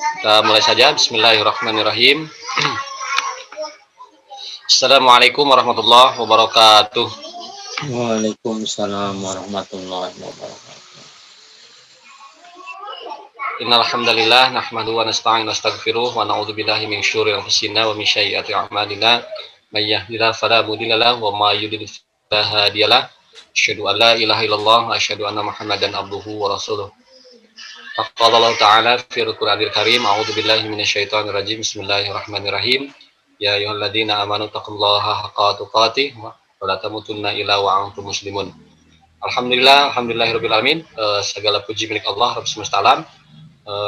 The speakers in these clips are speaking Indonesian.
Kita mulai saja. Bismillahirrahmanirrahim. Assalamualaikum warahmatullahi wabarakatuh. Waalaikumsalam warahmatullahi wabarakatuh. Innal hamdalillah nahmaduhu wa nasta'inu wa nastaghfiruh wa na'udzu billahi min syururi anfusina wa min sayyiati a'malina. May yahdihillahu fala mudilla lahu wa may yudlil fala hadiyalah. Asyhadu an la ilaha illallah wa asyhadu anna Muhammadan abduhu wa rasuluh. Qala Allah Ta'ala fi Al-Qur'anil Karim, a'udzu billahi minasyaitonir rajim. Bismillahirrahmanirrahim. Ya ayyuhalladzina amanu taqullaha haqqa tuqatih wa la tamutunna illa wa antum muslimun. Alhamdulillahirabbil alamin. Segala puji milik Allah Rabb semesta alam.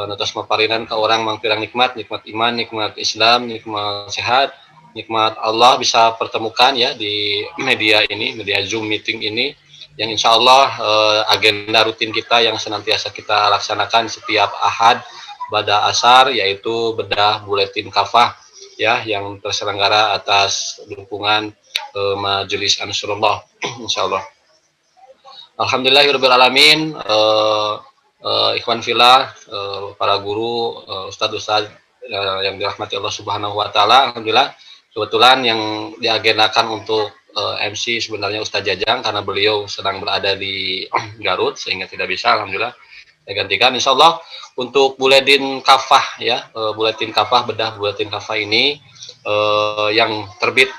Atas maparinan ka orang mangpirang nikmat iman, nikmat Islam, nikmat sehat, nikmat Allah bisa pertemukan ya di media ini, media Zoom meeting ini, yang insya Allah agenda rutin kita yang senantiasa kita laksanakan setiap Ahad pada asar, yaitu bedah buletin kafah ya, yang terselenggara atas dukungan Majelis Ansarullah insya Allah. Alhamdulillahirabbil alamin. Ikhwan fillah, para guru, ustadz-ustadz yang dirahmati Allah Subhanahu wa taala, alhamdulillah kebetulan yang diagendakan untuk MC sebenarnya Ustadz Jajang, karena beliau sedang berada di Garut sehingga tidak bisa, alhamdulillah saya gantikan insyaallah. Untuk buletin kafah ya, buletin kafah, bedah buletin kafah ini yang terbit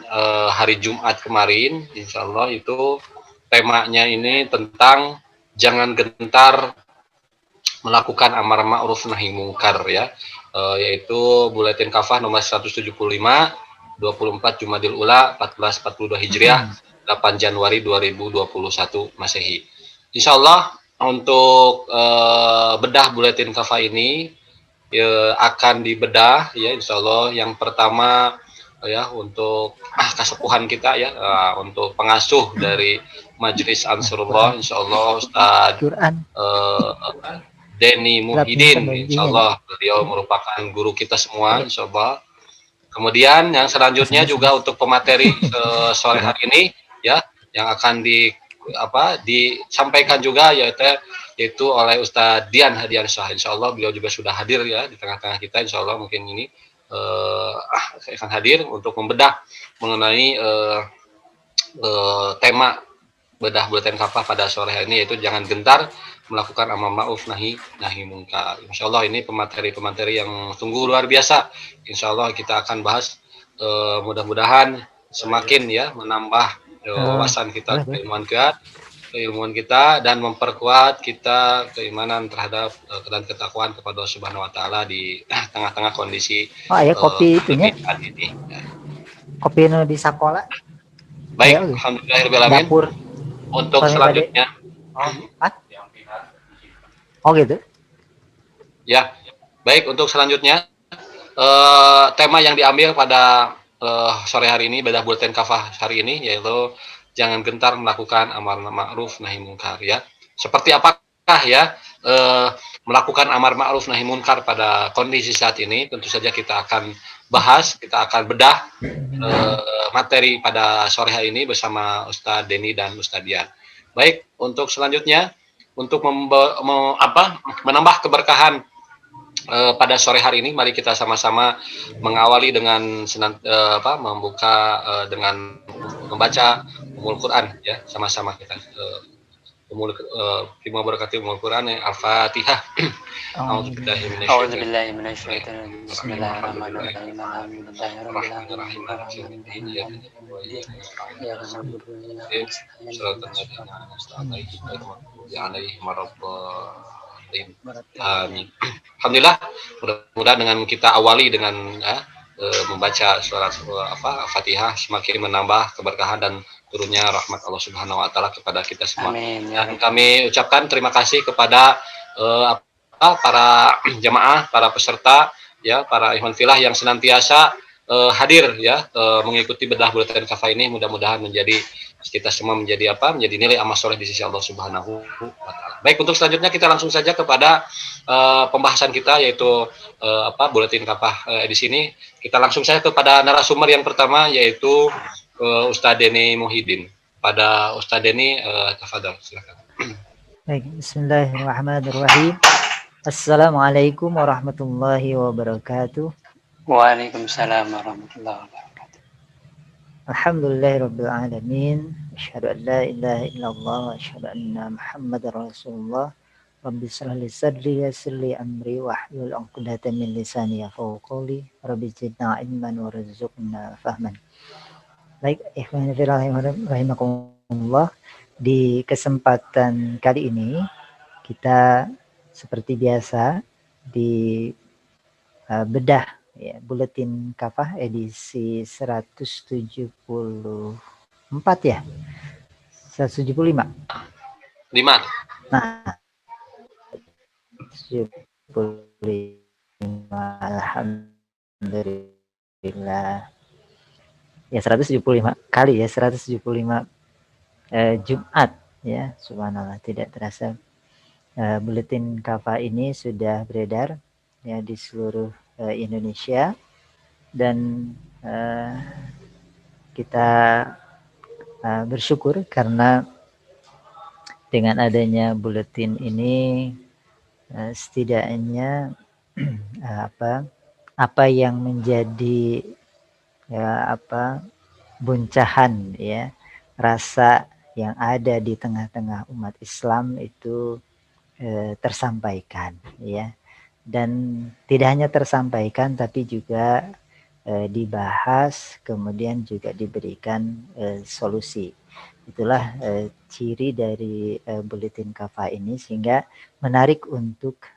hari Jumat kemarin, insyaallah itu temanya ini tentang jangan gentar melakukan amar ma'ruf nahi mungkar ya, yaitu buletin kafah nomor 175 24 Jumadil Ula 1442 Hijriah 8 Januari 2021 Masehi. Insyaallah untuk bedah buletin kafah ini akan dibedah ya insyaallah. Yang pertama ya untuk kesepuhan kita ya, untuk pengasuh dari Majelis Ansarullah insyaallah Ustadz Denny Muhyiddin, insyaallah beliau merupakan guru kita semua insyaallah. Kemudian yang selanjutnya juga untuk pemateri sore hari ini ya, yang akan disampaikan juga yaitu oleh Ustadz Dian Hadiansyah, insyaallah beliau juga sudah hadir ya di tengah-tengah kita, insyaallah mungkin ini akan hadir untuk membedah mengenai tema bedah buletin kafah pada sore hari ini, yaitu jangan gentar melakukan amar ma'ruf nahi mungkar. Insyaallah ini pemateri yang sungguh luar biasa. Insyaallah kita akan bahas, mudah-mudahan semakin ya menambah wawasan kita, keilmuan kita, dan memperkuat kita keimanan terhadap dan ketakwaan kepada Allah Subhanahu wa taala di tengah-tengah kondisi kopi itunya ini. Kopi di sekolah. Baik, alhamdulillahirabbil alamin. Untuk selanjutnya gitu. Ya, baik, untuk selanjutnya tema yang diambil pada sore hari ini, bedah buletin kafah hari ini, yaitu jangan gentar melakukan amar ma'ruf nahi mungkar ya. Seperti apakah ya melakukan amar ma'ruf nahi mungkar pada kondisi saat ini? Tentu saja kita akan bahas, kita akan bedah materi pada sore hari ini bersama Ustadz Denny dan Ustadz Dian. Baik, untuk selanjutnya untuk menambah keberkahan pada sore hari ini, mari kita sama-sama mengawali dengan membuka dengan membaca Ummul Quran ya, sama-sama kita Bima berkati Ummul Quran Al-Fatihah. A'udzubillahi minasyaitonir rajim. Bismillahirrahmanirrahim. Alhamdulillahirabbil alamin. Alhamdulillah, mudah-mudahan dengan kita awali dengan membaca surat Fatihah semakin menambah keberkahan dan turunnya rahmat Allah Subhanahu wa taala kepada kita semua. Amin. Dan kami ucapkan terima kasih kepada para jamaah, para peserta ya, para ikhwan fillah yang senantiasa hadir ya, mengikuti bedah buletin kafah ini. Mudah-mudahan menjadi kita semua menjadi nilai amal soleh di sisi Allah Subhanahu wa taala. Baik, untuk selanjutnya kita langsung saja kepada pembahasan kita, yaitu buletin kafah edisi ini. Kita langsung saja kepada narasumber yang pertama, yaitu Ustadz Denny Muhyiddin. Pada Ustadz Denny, tafadhol silakan. Baik, bismillahirrahmanirrahim. Assalamualaikum warahmatullahi wabarakatuh. Waalaikumsalam warahmatullahi wabarakatuh. Alhamdulillahirabbil alamin. Asyhadu an la ilaha illallah wa asyhadu anna Muhammadar Rasulullah. Rabbi shrah li sadri yassir li amri wahlul 'uqdatam min lisani yafqahu qawli. Rabbi zidna ilman warzuqna fahman. Baik, ikhwan fillah rahimakumullah. Di kesempatan kali ini kita seperti biasa di bedah ya, buletin kafah edisi 174 ya. 175. 5. Nah, 75 alhamdulillah. Ya 175 kali ya, 175 Jumat ya, subhanallah, tidak terasa buletin kafah ini sudah beredar ya di seluruh Indonesia, dan kita bersyukur karena dengan adanya buletin ini setidaknya apa yang menjadi buncahan ya rasa yang ada di tengah-tengah umat Islam itu tersampaikan ya, dan tidak hanya tersampaikan tapi juga dibahas, kemudian juga diberikan solusi. Itulah ciri dari buletin kafah ini, sehingga menarik untuk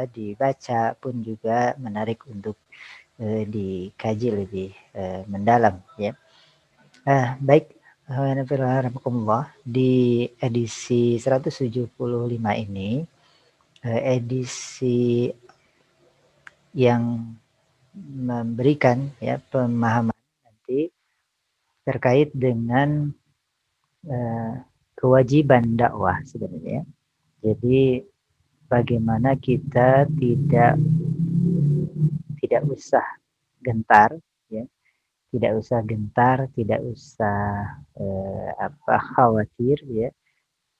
dibaca, pun juga menarik untuk dikaji lebih mendalam ya. Baik, di edisi 175 ini edisi yang memberikan ya pemahaman nanti terkait dengan kewajiban dakwah sebenarnya. Jadi bagaimana kita tidak usah gentar ya, tidak usah khawatir ya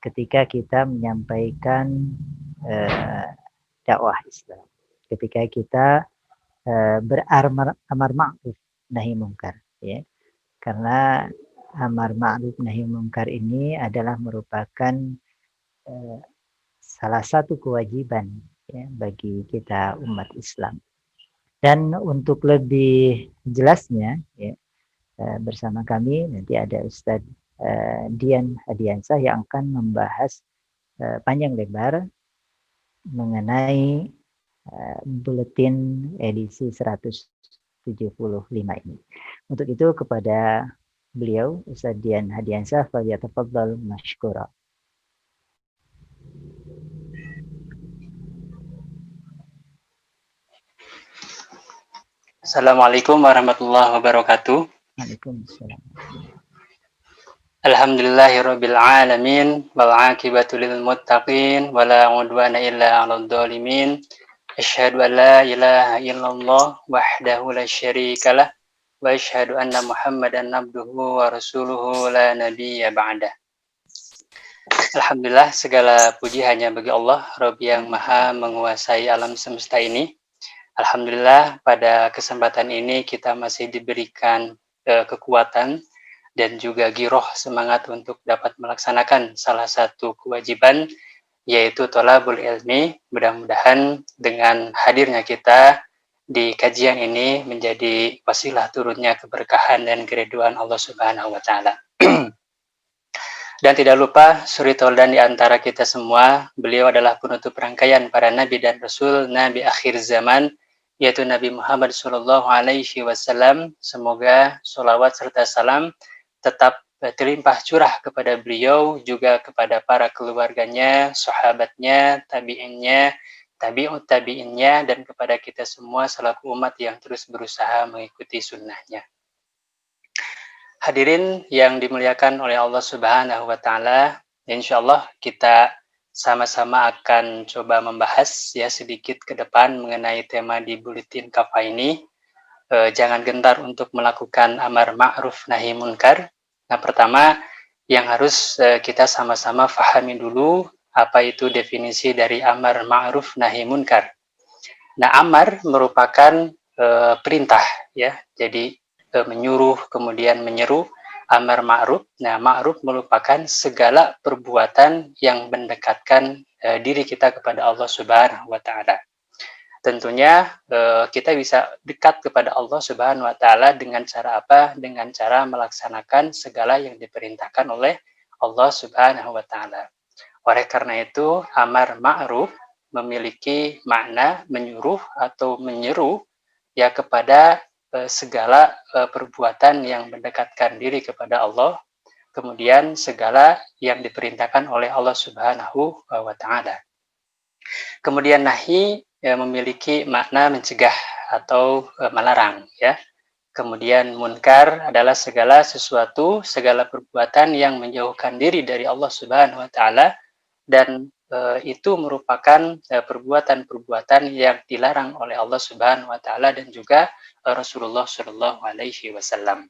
ketika kita menyampaikan dakwah Islam, ketika kita beramar ma'ruf nahi mungkar ya, karena amar ma'ruf nahi mungkar ini adalah merupakan salah satu kewajiban ya bagi kita umat Islam. Dan untuk lebih jelasnya ya, bersama kami nanti ada Ustadz Dian Hadiansah yang akan membahas panjang lebar mengenai buletin edisi 175 ini. Untuk itu kepada beliau Ustadz Dian Hadiansah, falyatafaddal mashkura. Assalamualaikum warahmatullahi wabarakatuh. Waalaikumsalam. Alhamdulillahirabbil alamin wal 'aqibatu lil muttaqin wala 'udwana illa 'alal zalimin. Asyhadu an la ilaha illallah wahdahu la syarikalah wa asyhadu anna Muhammadan abduhu wa rasuluhu la nabiyya ba'dah. Alhamdulillah, segala puji hanya bagi Allah, Rabb yang maha menguasai alam semesta ini. Alhamdulillah, pada kesempatan ini kita masih diberikan kekuatan dan juga giroh semangat untuk dapat melaksanakan salah satu kewajiban, yaitu thalabul ilmi. Mudah-mudahan dengan hadirnya kita di kajian ini menjadi wasilah turunnya keberkahan dan keriduan Allah Subhanahu wa Ta'ala. Dan tidak lupa suri toladan di antara kita semua, beliau adalah penutup rangkaian para nabi dan rasul, nabi akhir zaman, yaitu Nabi Muhammad SAW. Semoga sholawat serta salam tetap terlimpah curah kepada beliau, juga kepada para keluarganya, sahabatnya, tabi'innya, tabi'ut tabi'innya, dan kepada kita semua selaku umat yang terus berusaha mengikuti sunnahnya. Hadirin yang dimuliakan oleh Allah Subhanahu wa Ta'ala, insyaallah kita sama-sama akan coba membahas ya sedikit ke depan mengenai tema di buletin kafah ini. Jangan gentar untuk melakukan amar ma'ruf nahi munkar. Nah, pertama yang harus kita sama-sama fahami dulu apa itu definisi dari amar ma'ruf nahi munkar. Nah, amar merupakan perintah ya. Jadi menyuruh kemudian menyeru, amar ma'ruf. Nah, ma'ruf merupakan segala perbuatan yang mendekatkan diri kita kepada Allah Subhanahu wa taala. Tentunya kita bisa dekat kepada Allah Subhanahu wa taala dengan cara apa? Dengan cara melaksanakan segala yang diperintahkan oleh Allah Subhanahu wa taala. Oleh karena itu, amar ma'ruf memiliki makna menyuruh atau menyeru ya kepada segala perbuatan yang mendekatkan diri kepada Allah, kemudian segala yang diperintahkan oleh Allah Subhanahu wa taala. Kemudian nahi memiliki makna mencegah atau melarang ya. Kemudian munkar adalah segala sesuatu, segala perbuatan yang menjauhkan diri dari Allah Subhanahu wa taala dan itu merupakan perbuatan-perbuatan yang dilarang oleh Allah Subhanahu wa taala dan juga Rasulullah Shallallahu alaihi wasallam.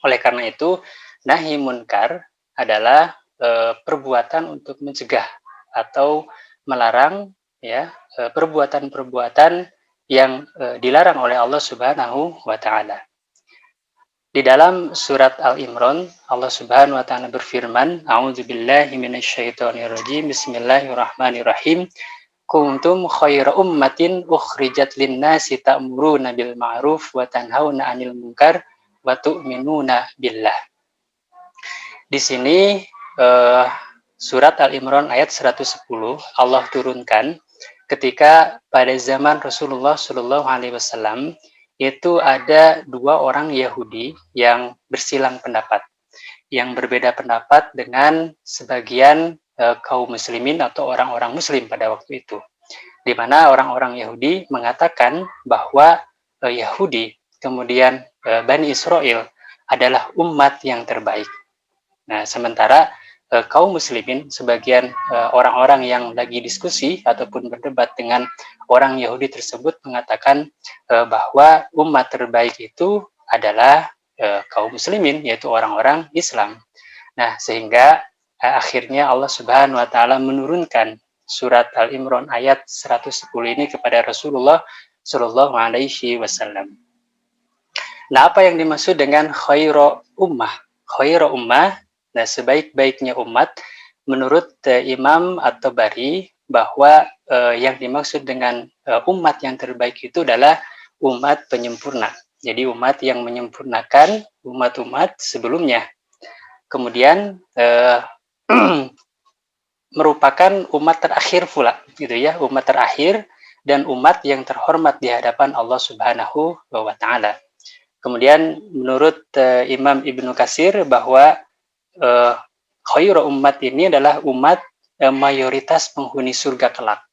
Oleh karena itu, nahi munkar adalah perbuatan untuk mencegah atau melarang ya perbuatan-perbuatan yang dilarang oleh Allah Subhanahu wa taala. Di dalam surat Al-Imran, Allah Subhanahu wa taala berfirman, "A'udzubillahi minasyaitonirrajim. Bismillahirrahmanirrahim. Kuntum khaira ummatin ukhrijat lin-nasi ta'muruna bil ma'ruf wa tanhauna 'anil munkar wa tu'minuna billah." Di sini surat Al-Imran ayat 110 Allah turunkan ketika pada zaman Rasulullah Shallallahu alaihi wasallam itu ada dua orang Yahudi yang bersilang pendapat, yang berbeda pendapat dengan sebagian kaum muslimin atau orang-orang muslim pada waktu itu. Di mana orang-orang Yahudi mengatakan bahwa Yahudi, kemudian Bani Israel adalah umat yang terbaik. Nah, sementara kaum muslimin, sebagian orang-orang yang lagi diskusi ataupun berdebat dengan orang Yahudi tersebut mengatakan bahwa umat terbaik itu adalah kaum muslimin, yaitu orang-orang Islam. Nah, sehingga akhirnya Allah Subhanahu wa taala menurunkan surat Al-Imran ayat 110 ini kepada Rasulullah Shallallahu alaihi wasallam. Nah, apa yang dimaksud dengan khairu ummah? Khairu ummah, nah sebaik-baiknya umat, menurut Imam At-Tabari bahwa yang dimaksud dengan umat yang terbaik itu adalah umat penyempurna. Jadi umat yang menyempurnakan umat-umat sebelumnya. Kemudian merupakan umat terakhir pula, gitu ya, umat terakhir dan umat yang terhormat di hadapan Allah Subhanahu wa taala. Kemudian menurut Imam Ibnu Katsir bahwa khairu umat ini adalah umat mayoritas penghuni surga kelak.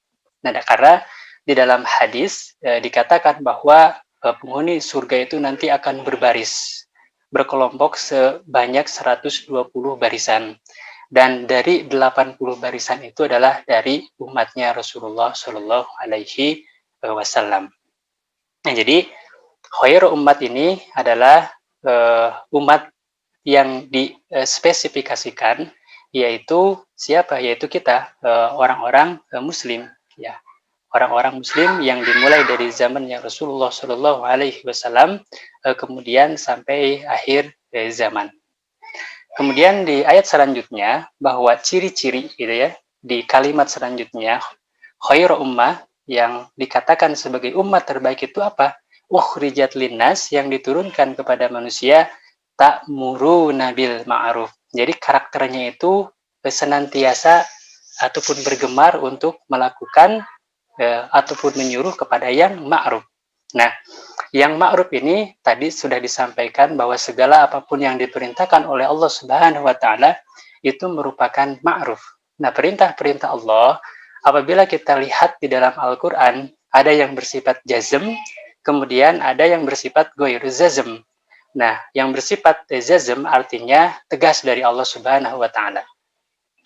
Nah, karena di dalam hadis dikatakan bahwa penghuni surga itu nanti akan berbaris, berkelompok sebanyak 120 barisan. Dan dari 80 barisan itu adalah dari umatnya Rasulullah Shallallahu alaihi wasallam. Nah, jadi khairu umat ini adalah umat yang dispesifikasikan, yaitu siapa? Yaitu kita, orang-orang muslim, ya, orang-orang muslim yang dimulai dari zamannya Rasulullah Shallallahu alaihi wasallam kemudian sampai akhir zaman. Kemudian di ayat selanjutnya bahwa ciri-ciri, gitu ya, di kalimat selanjutnya khairu ummah yang dikatakan sebagai umat terbaik itu apa? Ukhrijat linnas, yang diturunkan kepada manusia, ta'muruna bil ma'ruf. Jadi karakternya itu senantiasa ataupun bergemar untuk melakukan ataupun menyuruh kepada yang ma'ruf. Nah, yang ma'ruf ini tadi sudah disampaikan bahwa segala apapun yang diperintahkan oleh Allah Subhanahu wa taala itu merupakan ma'ruf. Nah, perintah-perintah Allah apabila kita lihat di dalam Al-Qur'an ada yang bersifat jazm, kemudian ada yang bersifat ghairu jazm. Nah, yang bersifat jazm artinya tegas dari Allah Subhanahu wa taala.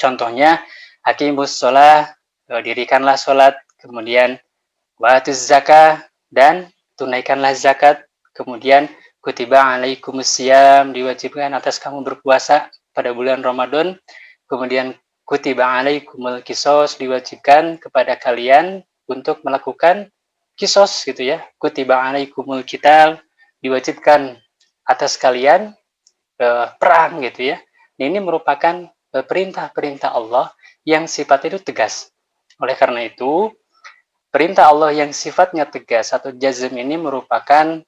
Contohnya, aqimus shalah, dirikanlah salat, kemudian wa'atuz zakah, dan tunaikanlah zakat, kemudian kutiba alaikumus syiyam, diwajibkan atas kamu berpuasa pada bulan Ramadan, kemudian kutiba alaikumul kisos, diwajibkan kepada kalian untuk melakukan kisos gitu ya. Kutiba alaikumul qital, diwajibkan atas kalian perang gitu ya. Ini merupakan perintah-perintah Allah yang sifatnya itu tegas. Oleh karena itu, perintah Allah yang sifatnya tegas atau jazm ini merupakan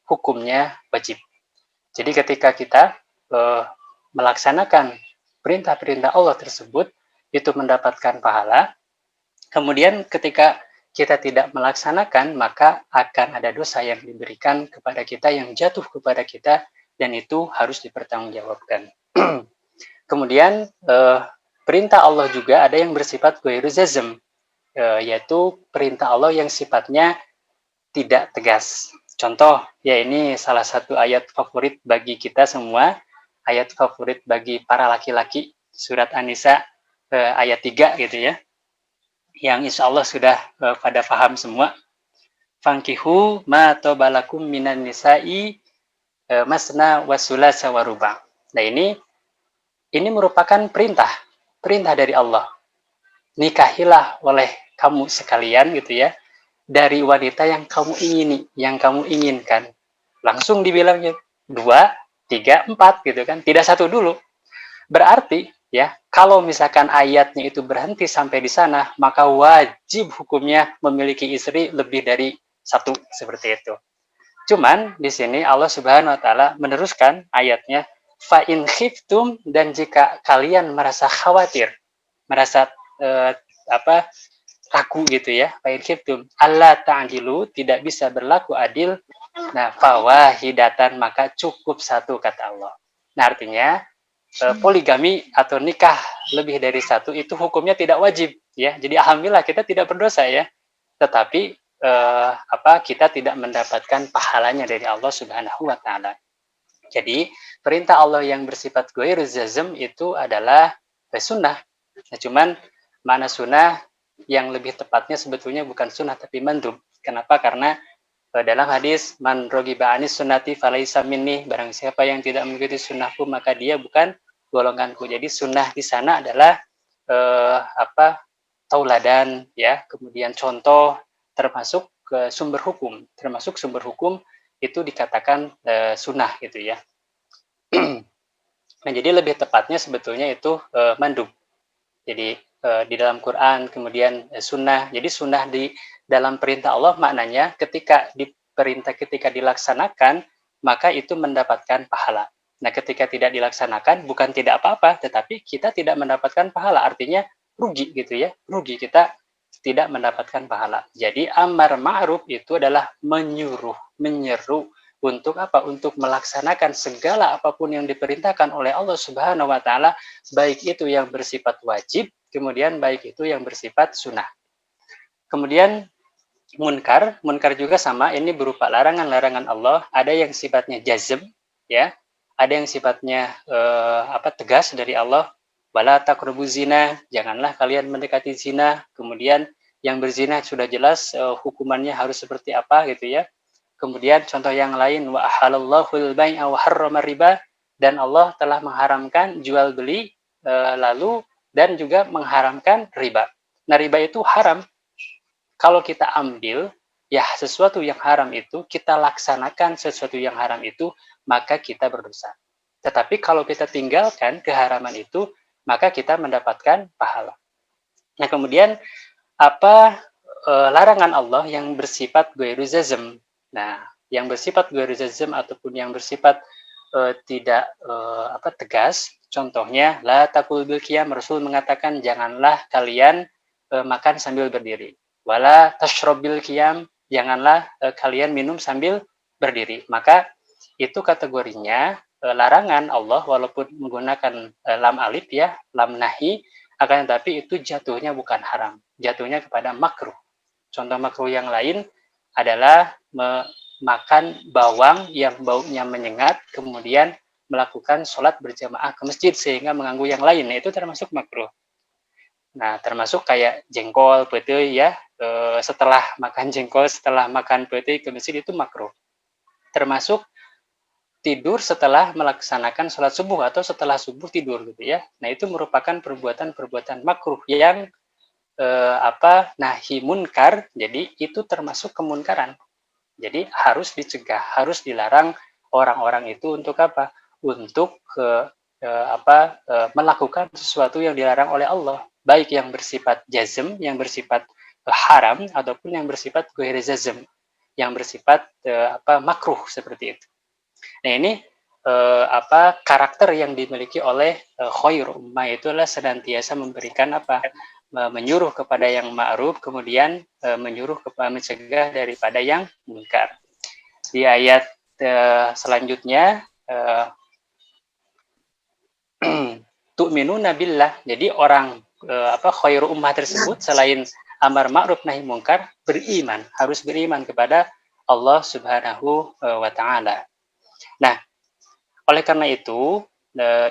hukumnya wajib. Jadi ketika kita melaksanakan perintah-perintah Allah tersebut, itu mendapatkan pahala. Kemudian ketika kita tidak melaksanakan, maka akan ada dosa yang diberikan kepada kita, yang jatuh kepada kita, dan itu harus dipertanggungjawabkan. Kemudian perintah Allah juga ada yang bersifat ghairu jazm, yaitu perintah Allah yang sifatnya tidak tegas. Contoh, ya ini salah satu ayat favorit bagi kita semua, ayat favorit bagi para laki-laki, surat An-Nisa ayat 3 gitu ya, yang insya Allah sudah pada paham semua. Fankihu ma tobalakum minan nisa'i masna wasulasa waruba. Nah ini merupakan perintah dari Allah. Nikahilah oleh kamu sekalian gitu ya, dari wanita yang kamu ingini, yang kamu inginkan. Langsung dibilangnya 2, 3, 4 gitu kan, tidak satu dulu. Berarti ya, kalau misalkan ayatnya itu berhenti sampai di sana, maka wajib hukumnya memiliki istri lebih dari satu, seperti itu. Cuman di sini Allah Subhanahu wa taala meneruskan ayatnya, fa in khiftum, dan jika kalian merasa khawatir, merasa ragu gitu ya, fa in khiftum alla ta'dilu, tidak bisa berlaku adil, nah fawahidatan, maka cukup satu, kata Allah. Nah artinya poligami atau nikah lebih dari satu itu hukumnya tidak wajib ya. Jadi alhamdulillah kita tidak berdosa ya. Tetapi kita tidak mendapatkan pahalanya dari Allah Subhanahu wa taala. Jadi perintah Allah yang bersifat ghairu jazm itu adalah sunnah. Nah, cuman mana sunnah yang lebih tepatnya sebetulnya bukan sunnah tapi mandub. Kenapa? Karena dalam hadis man rogiba anis sunnati falaisa minni, barang siapa yang tidak mengikuti sunnahku maka dia bukan golonganku. Jadi sunnah di sana adalah tauladan ya, kemudian contoh, termasuk sumber hukum, itu dikatakan sunnah gitu ya. Nah, jadi lebih tepatnya sebetulnya itu mandub. Jadi di dalam Quran, kemudian sunnah. Jadi sunnah di dalam perintah Allah maknanya ketika dilaksanakan, maka itu mendapatkan pahala. Nah, ketika tidak dilaksanakan, bukan tidak apa-apa, tetapi kita tidak mendapatkan pahala. Artinya rugi gitu ya, rugi, kita tidak mendapatkan pahala. Jadi amar ma'ruf itu adalah menyeru untuk apa? Untuk melaksanakan segala apapun yang diperintahkan oleh Allah Subhanahu wa taala, baik itu yang bersifat wajib, kemudian baik itu yang bersifat sunnah. Kemudian munkar juga sama, ini berupa larangan-larangan Allah, ada yang sifatnya jazm ya, ada yang sifatnya tegas dari Allah, wala taqrabu zina, janganlah kalian mendekati zina. Kemudian yang berzina sudah jelas hukumannya harus seperti apa gitu ya. Kemudian contoh yang lain, wa ahalallahul bai'a wa harrama riba, dan Allah telah mengharamkan jual beli lalu dan juga mengharamkan riba. Nah, riba itu haram. Kalau kita ambil ya sesuatu yang haram itu, kita laksanakan sesuatu yang haram itu, maka kita berdosa. Tetapi kalau kita tinggalkan keharaman itu, maka kita mendapatkan pahala. Nah, kemudian larangan Allah yang bersifat ghairu jazm. Nah, yang bersifat ghairu jazm ataupun yang bersifat tidak tegas, contohnya la taqul bil qiyam, Rasul mengatakan janganlah kalian makan sambil berdiri. Wala tashrabil qiyam, janganlah kalian minum sambil berdiri. Maka itu kategorinya larangan Allah walaupun menggunakan lam alif ya, lam nahi, akan tetapi itu jatuhnya bukan haram, jatuhnya kepada makruh. Contoh makruh yang lain adalah makan bawang yang baunya menyengat, kemudian melakukan sholat berjamaah ke masjid sehingga mengganggu yang lain. Nah, itu termasuk makruh. Nah, termasuk kayak jengkol, peuteui ya, setelah makan jengkol, setelah makan peuteui ke masjid, itu makruh. Termasuk tidur setelah melaksanakan sholat subuh atau setelah subuh tidur gitu ya. Nah, itu merupakan perbuatan-perbuatan makruh yang nahi munkar, jadi itu termasuk kemunkaran. Jadi harus dicegah, harus dilarang orang-orang itu untuk apa? Untuk melakukan sesuatu yang dilarang oleh Allah, baik yang bersifat jazm, yang bersifat haram, ataupun yang bersifat ghair jazm, yang bersifat makruh seperti itu. Nah, ini karakter yang dimiliki oleh khair ummah itulah senantiasa memberikan menyuruh kepada yang ma'ruf, kemudian menyuruh kepada mencegah daripada yang munkar. Di ayat selanjutnya tu'minuna billah. Jadi orang khair ummah tersebut selain amar ma'ruf nahi munkar, beriman, harus beriman kepada Allah Subhanahu wa taala. Nah, oleh karena itu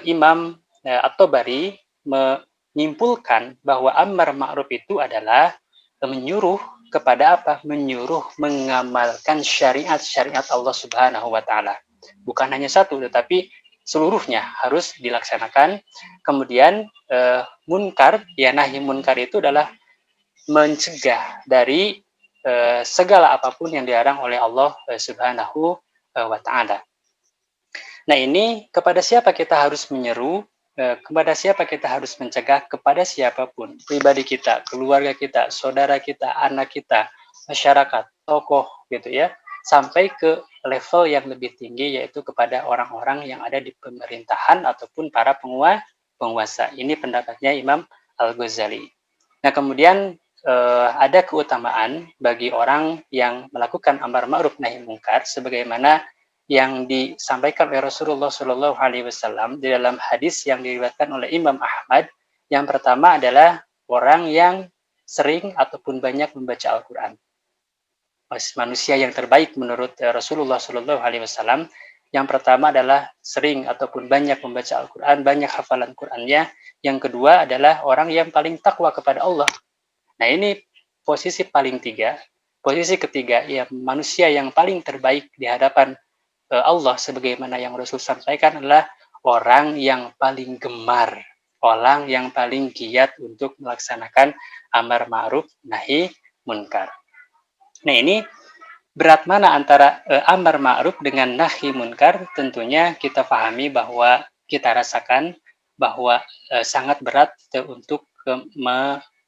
Imam At-Tabari menyimpulkan bahwa amar ma'ruf itu adalah menyuruh kepada apa? Menyuruh mengamalkan syariat-syariat Allah Subhanahu wa taala. Bukan hanya satu, tetapi seluruhnya harus dilaksanakan. Kemudian munkar, ya nahi munkar itu adalah mencegah dari segala apapun yang dilarang oleh Allah Subhanahu wa taala. Nah, ini kepada siapa kita harus menyeru, kepada siapa kita harus mencegah, kepada siapapun, pribadi kita, keluarga kita, saudara kita, anak kita, masyarakat, tokoh gitu ya, sampai ke level yang lebih tinggi, yaitu kepada orang-orang yang ada di pemerintahan ataupun para penguasa. Ini pendapatnya Imam Al-Ghazali. Nah, kemudian ada keutamaan bagi orang yang melakukan amar ma'ruf nahi munkar sebagaimana yang disampaikan oleh Rasulullah Shallallahu Alaihi Wasallam di dalam hadis yang diriwayatkan oleh Imam Ahmad. Yang pertama adalah orang yang sering ataupun banyak membaca Al-Quran. Manusia yang terbaik menurut Rasulullah Shallallahu Alaihi Wasallam yang pertama adalah sering ataupun banyak membaca Al-Quran, banyak hafalan Qurannya. Yang kedua adalah orang yang paling takwa kepada Allah. Nah, ini posisi paling tiga. Posisi ketiga, ya manusia yang paling terbaik di hadapan Allah sebagaimana yang Rasul sampaikan adalah orang yang paling gemar, orang yang paling giat untuk melaksanakan amar ma'ruf nahi munkar. Nah, ini berat mana antara amar ma'ruf dengan nahi munkar? Tentunya kita pahami bahwa kita rasakan bahwa sangat berat untuk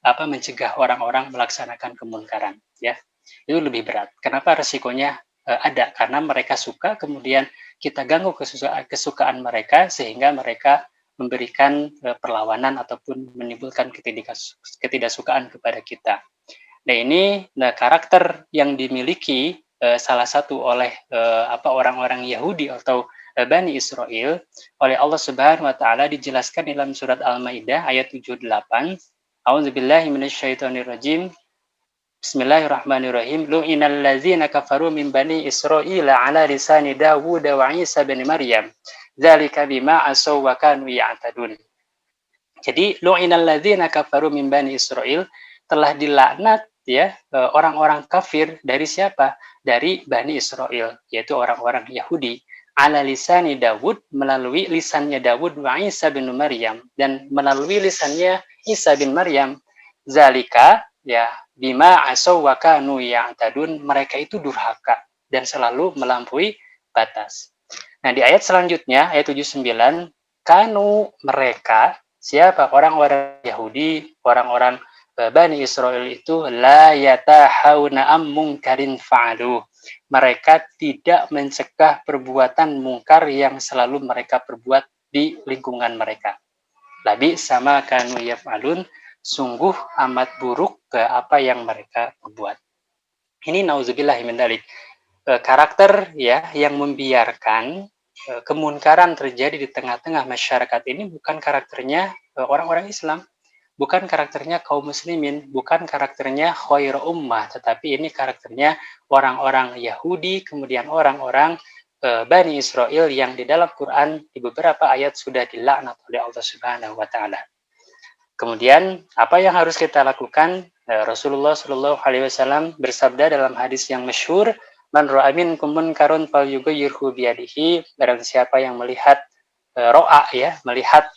mencegah orang-orang melaksanakan kemunkaran, ya. Itu lebih berat. Kenapa? Resikonya ada karena mereka suka, kemudian kita ganggu kesukaan mereka sehingga mereka memberikan perlawanan ataupun menimbulkan ketidaksukaan kepada kita. Nah, ini karakter yang dimiliki salah satu oleh orang-orang Yahudi atau Bani Israel oleh Allah Subhanahu wa taala dijelaskan dalam surat Al-Maidah ayat 78. A'udzubillahi minasyaitonirrajim. Bismillahirrahmanirrahim. Lu'inal ladzina kafaru min bani Israila ala lisani Dawud wa Isa bin Maryam. Dzalika bima asaw wa kanu ya'tadun. Jadi lu'inal ladzina kafaru min bani Israil, telah dilaknat ya orang-orang kafir dari siapa? Dari Bani Israel, yaitu orang-orang Yahudi. Ala lisani Dawud, melalui lisannya Dawud wa Isa bin Maryam, dan melalui lisannya Isa bin Maryam. Zalika ya bima asaw wa kanu ya'tadun, mereka itu durhaka dan selalu melampaui batas. Nah, di ayat selanjutnya ayat 79, kanu mereka, siapa? Orang-orang Yahudi, orang-orang Bani Israel itu la yatahawna am munkarin fa'alu. Mereka tidak mencegah perbuatan mungkar yang selalu mereka perbuat di lingkungan mereka. Labi sama kanu yaf'alun, sungguh amat buruk ke apa yang mereka perbuat. Ini nauzubillah min dzalik. Karakter ya yang membiarkan kemunkaran terjadi di tengah-tengah masyarakat ini bukan karakternya orang-orang Islam, bukan karakternya kaum muslimin, bukan karakternya khair ummah, tetapi ini karakternya orang-orang Yahudi, kemudian orang-orang Bani Israel yang di dalam Quran di beberapa ayat sudah dilaknat oleh Allah Subhanahu wa taala. Kemudian apa yang harus kita lakukan? Rasulullah Shallallahu Alaihi Wasallam bersabda dalam hadis yang masyhur, Man ra'a minkum munkaran falyughayyirhu biyadihi, barang siapa yang melihat ro'a ya, melihat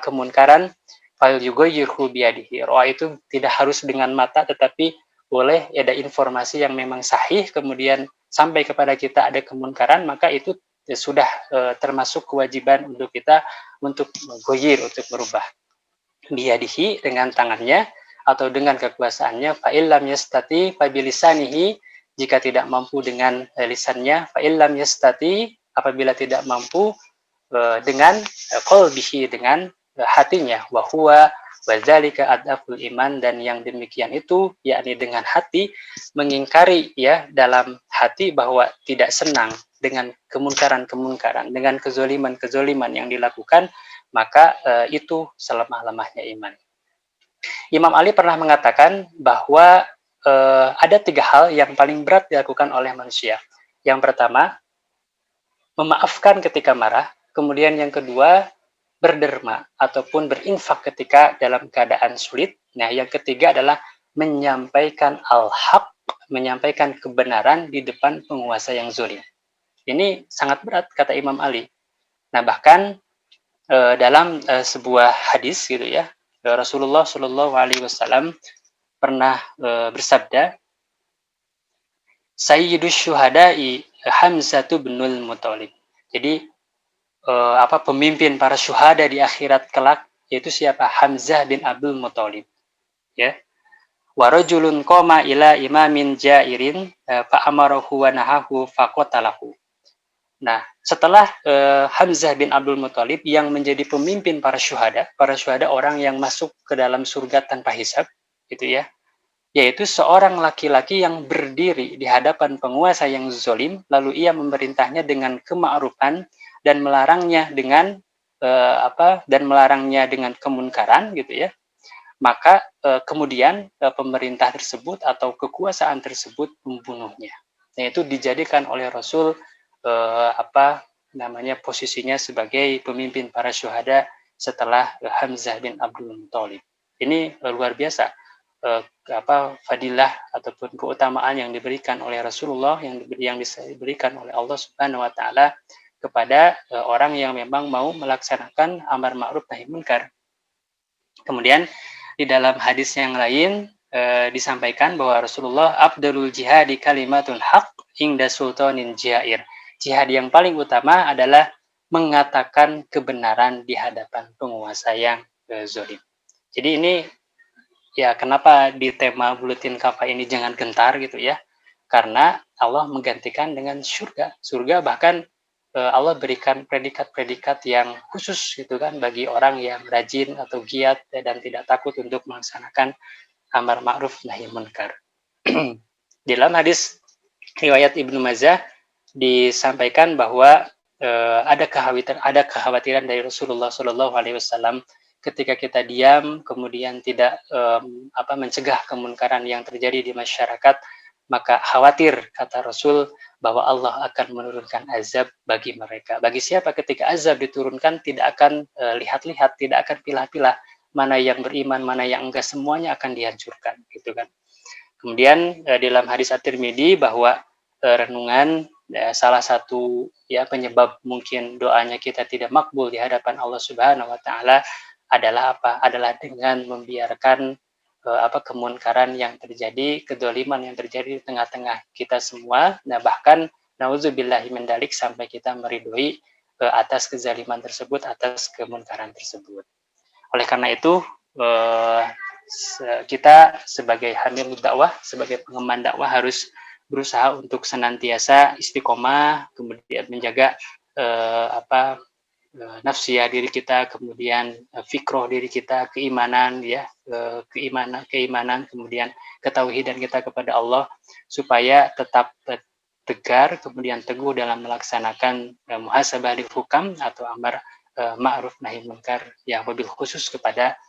kemunkaran, falyughayyirhu biyadihi. Ro'a itu tidak harus dengan mata, tetapi boleh ada informasi yang memang sahih kemudian sampai kepada kita ada kemunkaran, maka itu sudah termasuk kewajiban untuk kita untuk menggoyir, untuk merubah. Biyadihi, dengan tangannya atau dengan kekuasaannya. Fa illam yastati fa bilisanihi, jika tidak mampu dengan lisannya. Fa illam yastati, apabila tidak mampu dengan qalbihi, dengan hatinya. Wa huwa wadzalika adaful iman, dan yang demikian itu yakni dengan hati, mengingkari ya dalam hati bahwa tidak senang dengan kemungkaran-kemungkaran, dengan kezoliman-kezoliman yang dilakukan, maka itu selemah-lemahnya iman. Imam Ali pernah mengatakan bahwa ada 3 hal yang paling berat dilakukan oleh manusia. Yang pertama, memaafkan ketika marah. Kemudian yang kedua, berderma ataupun berinfak ketika dalam keadaan sulit. Nah, yang ketiga adalah menyampaikan al-haq, menyampaikan kebenaran di depan penguasa yang zalim. Ini sangat berat, kata Imam Ali. Nah, bahkan dalam sebuah hadis gitu ya, Rasulullah Shallallahu Alaihi Wasallam pernah bersabda, Sayyidus Syuhada'i Hamzah binul Muthalib. Jadi pemimpin para syuhada di akhirat kelak yaitu siapa? Hamzah bin Abdul Muthalib. Ya. Wa rajulun qama ila imamin jairin fa amarahu wa nahahu faqatalahu. Nah, setelah Hamzah bin Abdul Muthalib yang menjadi pemimpin para syuhada orang yang masuk ke dalam surga tanpa hisab, gitu ya, yaitu seorang laki-laki yang berdiri di hadapan penguasa yang zalim, lalu ia memerintahnya dengan kema'rufan dan melarangnya dengan kemunkaran, gitu ya. Maka kemudian pemerintah tersebut atau kekuasaan tersebut membunuhnya. Yaitu dijadikan oleh Rasul posisinya sebagai pemimpin para syuhada setelah Hamzah bin Abdul Muthalib. Ini luar biasa fadilah ataupun keutamaan yang diberikan oleh Rasulullah, yang diberikan oleh Allah Subhanahu wa taala kepada orang yang memang mau melaksanakan amar ma'ruf nahi munkar. Kemudian di dalam hadis yang lain disampaikan bahwa Rasulullah afdalul jihadi kalimatul haq inda sultanin jair. Jihad yang paling utama adalah mengatakan kebenaran di hadapan penguasa yang zalim. Jadi ini ya kenapa di tema buletin kafa ini jangan gentar gitu ya, karena Allah menggantikan dengan surga. Surga bahkan Allah berikan predikat-predikat yang khusus gitu kan bagi orang yang rajin atau giat dan tidak takut untuk melaksanakan amar ma'ruf nahi munkar. Di dalam hadis riwayat Ibnu Majah disampaikan bahwa ada kekhawatiran dari Rasulullah Shallallahu Alaihi Wasallam ketika kita diam kemudian tidak mencegah kemunkaran yang terjadi di masyarakat, maka khawatir kata Rasul bahwa Allah akan menurunkan azab bagi mereka. Bagi siapa ketika azab diturunkan tidak akan lihat-lihat, tidak akan pilah-pilah mana yang beriman, mana yang enggak, semuanya akan dihancurkan, gitu kan. Kemudian dalam hadis At-Tirmidzi bahwa renungan salah satu penyebab mungkin doanya kita tidak makbul di hadapan Allah Subhanahu wa taala adalah apa? Adalah dengan membiarkan kemunkaran yang terjadi, kedzaliman yang terjadi di tengah-tengah kita semua. Nah, bahkan nauzubillahi min dzalik sampai kita meridhoi atas kezaliman tersebut, atas kemunkaran tersebut. Oleh karena itu kita sebagai hamil dakwah, sebagai pengemban dakwah harus berusaha untuk senantiasa istiqomah, kemudian menjaga nafsiyah diri kita, kemudian fikroh diri kita, keimanan ya, keimanan, kemudian ketauhidan kita kepada Allah supaya tetap tegar, kemudian teguh dalam melaksanakan muhasabah lil hukam atau amar ma'ruf nahi munkar yang wabil khusus kepada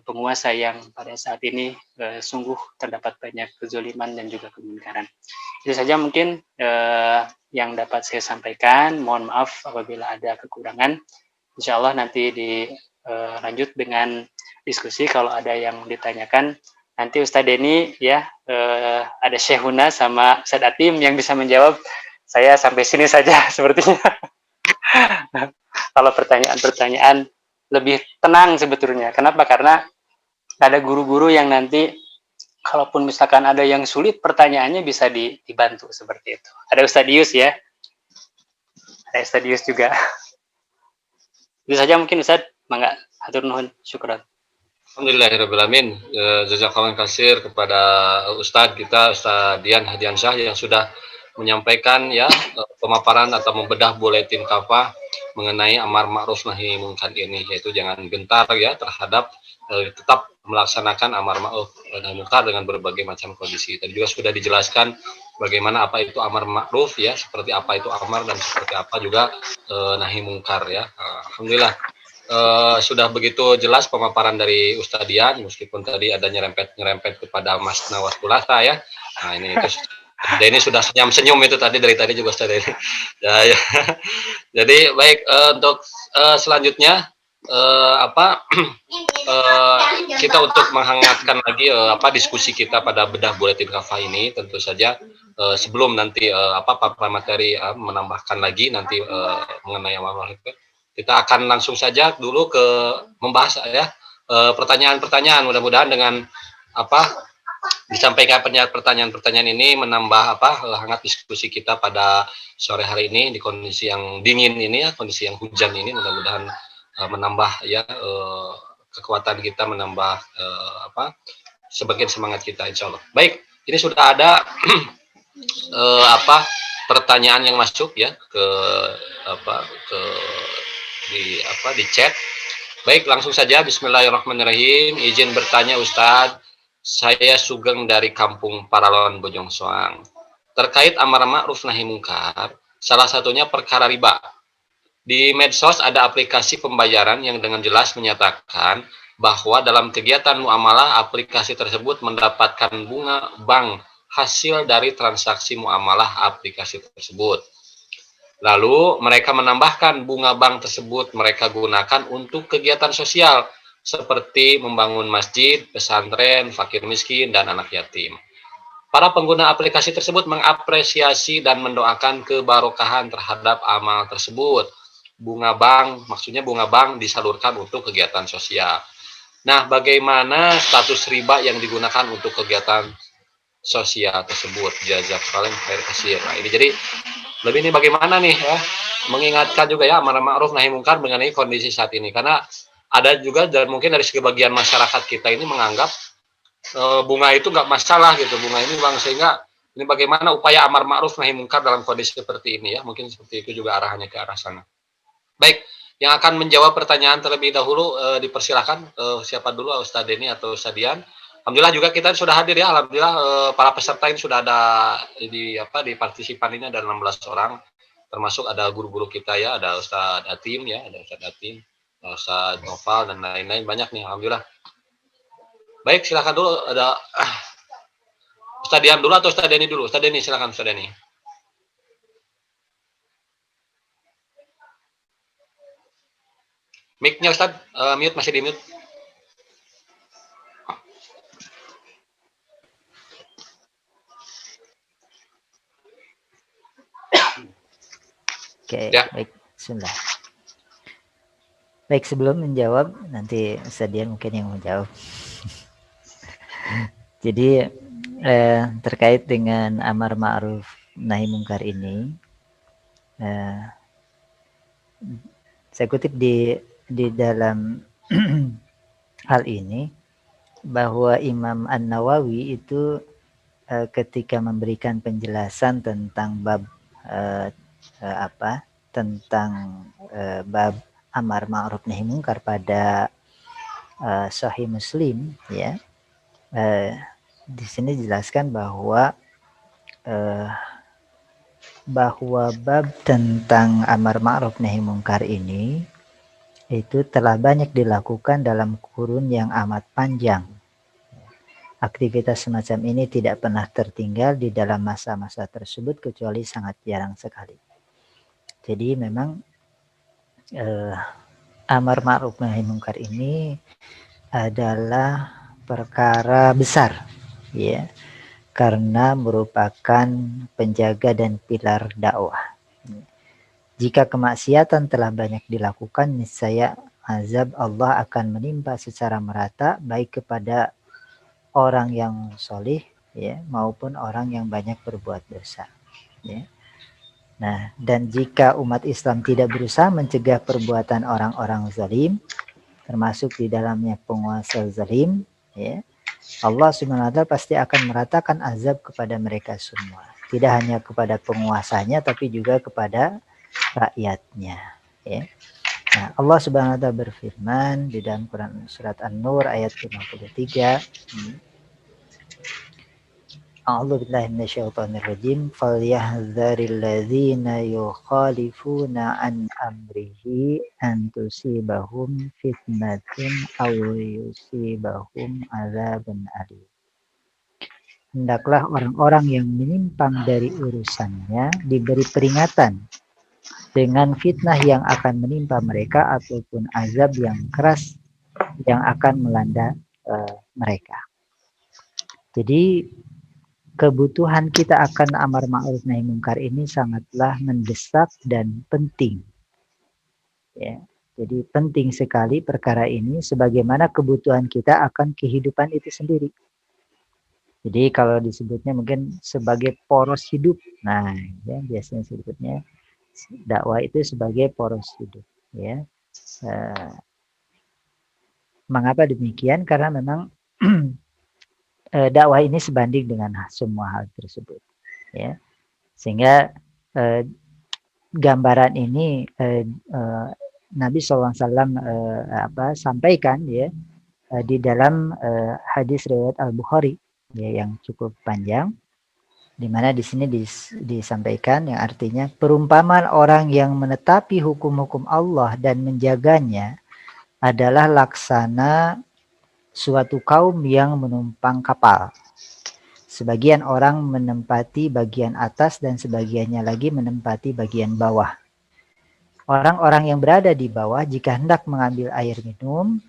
penguasa yang pada saat ini sungguh terdapat banyak kezaliman dan juga kemunkaran. Itu saja mungkin yang dapat saya sampaikan. Mohon maaf apabila ada kekurangan. Insya Allah nanti dilanjut dengan diskusi kalau ada yang ditanyakan. Nanti Ustadz Denny ya, ada Syekhuna sama Ustadz Atim yang bisa menjawab. Saya sampai sini saja sepertinya. Kalau pertanyaan-pertanyaan lebih tenang sebetulnya. Kenapa? Karena ada guru-guru yang nanti kalaupun misalkan ada yang sulit pertanyaannya bisa dibantu seperti itu. Ada Ustadz Yus ya. Ada Ustadz Yus juga. Itu saja mungkin Ustadz. Mangga, hatur nuhun, syukran. Alhamdulillahirrahmanirrahim. Jazakallahu khairan kepada Ustadz kita, Ustadz Dian Hadiansyah yang sudah menyampaikan ya pemaparan atau membedah buletin kafah mengenai amar ma'ruf nahi munkar ini, yaitu jangan gentar ya terhadap tetap melaksanakan amar ma'ruf nahi munkar dengan berbagai macam kondisi. Tadi juga sudah dijelaskan bagaimana apa itu amar ma'ruf ya, seperti apa itu amar dan seperti apa juga nahi munkar ya. Alhamdulillah. Sudah begitu jelas pemaparan dari Ustadz Dian, meskipun tadi ada nyerempet kepada Mas Nawas Pulasa ya. Nah ini itu ini sudah senyum itu tadi dari tadi juga Ustadz ini. Ya. Jadi baik untuk selanjutnya kita untuk menghangatkan lagi diskusi kita pada bedah buletin kafah ini, tentu saja sebelum nanti Pak materi menambahkan lagi nanti mengenai amal kita akan langsung saja dulu ke membahas ya pertanyaan-pertanyaan, mudah-mudahan dengan disampaikan pertanyaan-pertanyaan ini menambah hangat diskusi kita pada sore hari ini di kondisi yang dingin ini ya, kondisi yang hujan ini, mudah-mudahan menambah ya kekuatan kita, menambah sebagian semangat kita insya Allah. Baik, ini sudah ada pertanyaan yang masuk ya ke di chat. Baik, langsung saja. Bismillahirrahmanirrahim. Izin bertanya Ustadz, saya Sugeng dari Kampung Paralon Bojong Soang. Terkait amar ma'ruf nahi munkar, salah satunya perkara riba. Di medsos ada aplikasi pembayaran yang dengan jelas menyatakan bahwa dalam kegiatan muamalah aplikasi tersebut mendapatkan bunga bank hasil dari transaksi muamalah aplikasi tersebut. Lalu mereka menambahkan bunga bank tersebut mereka gunakan untuk kegiatan sosial seperti membangun masjid, pesantren, fakir miskin, dan anak yatim. Para pengguna aplikasi tersebut mengapresiasi dan mendoakan kebarokahan terhadap amal tersebut. Maksudnya bunga bank disalurkan untuk kegiatan sosial. Nah, bagaimana status riba yang digunakan untuk kegiatan sosial tersebut? Jazakallahu khairan. Nah, ini jadi lebih ini bagaimana nih ya, mengingatkan juga ya amar ma'ruf nahi munkar mengenai kondisi saat ini, karena ada juga dan mungkin dari sebagian masyarakat kita ini menganggap bunga itu nggak masalah gitu, bunga ini bang, sehingga ini bagaimana upaya amar ma'ruf nahi munkar dalam kondisi seperti ini ya, mungkin seperti itu juga arahannya ke arah sana. Baik, yang akan menjawab pertanyaan terlebih dahulu dipersilakan siapa dulu, Ustadz Denny atau Ustadz Dian. Alhamdulillah juga kita sudah hadir ya, alhamdulillah para peserta ini sudah ada di partisipan ini ada 16 orang, termasuk ada guru-guru kita ya, ada Ustadz Atim ya, ada Ustadz Atim, Ustadz Noval dan lain-lain, banyak nih alhamdulillah. Baik, silakan dulu, ada Ustadz Dian dulu atau Ustadz Denny dulu? Ustadz Denny, silakan Ustadz Denny. Mic-nya Ustadz mute, masih di mute. Oke, ya. Baik, bismillah. Baik, sebelum menjawab, nanti Ustadz Dian mungkin yang menjawab. Jadi, terkait dengan amar ma'ruf nahi munkar ini, saya kutip di dalam hal ini, bahwa Imam An-Nawawi itu ketika memberikan penjelasan tentang bab tentang bab amar ma'ruf nahi munkar pada Sahih Muslim ya, di sini dijelaskan bahwa bab tentang amar ma'ruf nahi munkar ini itu telah banyak dilakukan dalam kurun yang amat panjang. Aktivitas semacam ini tidak pernah tertinggal di dalam masa-masa tersebut kecuali sangat jarang sekali. Jadi memang amar ma'ruf nahi munkar ini adalah perkara besar, ya, karena merupakan penjaga dan pilar dakwah. Jika kemaksiatan telah banyak dilakukan, niscaya azab Allah akan menimpa secara merata baik kepada orang yang solih, ya, maupun orang yang banyak berbuat dosa, ya. Nah, dan jika umat Islam tidak berusaha mencegah perbuatan orang-orang zalim, termasuk di dalamnya penguasa zalim, ya, Allah SWT pasti akan meratakan azab kepada mereka semua. Tidak hanya kepada penguasanya, tapi juga kepada rakyatnya, ya. Nah, Allah Subhanahu wa taala berfirman di dalam Quran surat An-Nur ayat 53, A'udzu billahi minasyaitonir rajim, falyahdharil ladzina yukhalifuna an amrihi an tusibahum fitnatun aw yusibahum adzabun alim. Hendaklah orang-orang yang menyimpang dari urusannya diberi peringatan dengan fitnah yang akan menimpa mereka ataupun azab yang keras yang akan melanda mereka. Jadi kebutuhan kita akan amar ma'ruf nahi mungkar ini sangatlah mendesak dan penting. Ya, jadi penting sekali perkara ini sebagaimana kebutuhan kita akan kehidupan itu sendiri. Jadi kalau disebutnya mungkin sebagai poros hidup. Nah, ya, biasanya sebutnya dakwah itu sebagai poros hidup, ya. Mengapa demikian? Karena memang dakwah ini sebanding dengan semua hal tersebut, ya. Sehingga gambaran ini Nabi SAW sampaikan, ya, di dalam hadis riwayat Al-Bukhari, ya, yang cukup panjang, di mana di sini disampaikan yang artinya perumpamaan orang yang menetapi hukum-hukum Allah dan menjaganya adalah laksana suatu kaum yang menumpang kapal. Sebagian orang menempati bagian atas dan sebagiannya lagi menempati bagian bawah. Orang-orang yang berada di bawah jika hendak mengambil air minum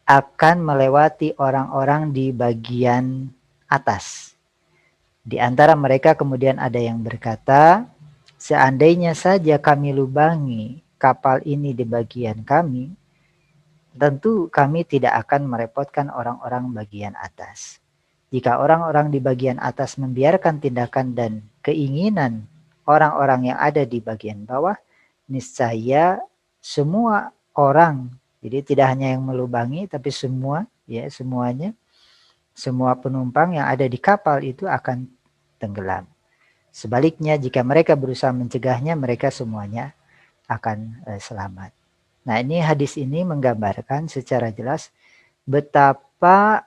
akan melewati orang-orang di bagian atas. Di antara mereka kemudian ada yang berkata, seandainya saja kami lubangi kapal ini di bagian kami, tentu kami tidak akan merepotkan orang-orang bagian atas. Jika orang-orang di bagian atas membiarkan tindakan dan keinginan orang-orang yang ada di bagian bawah, niscaya semua orang, jadi tidak hanya yang melubangi, tapi semua, ya, semuanya, semua penumpang yang ada di kapal itu akan tenggelam. Sebaliknya, jika mereka berusaha mencegahnya, mereka semuanya akan selamat. Nah, ini hadis ini menggambarkan secara jelas betapa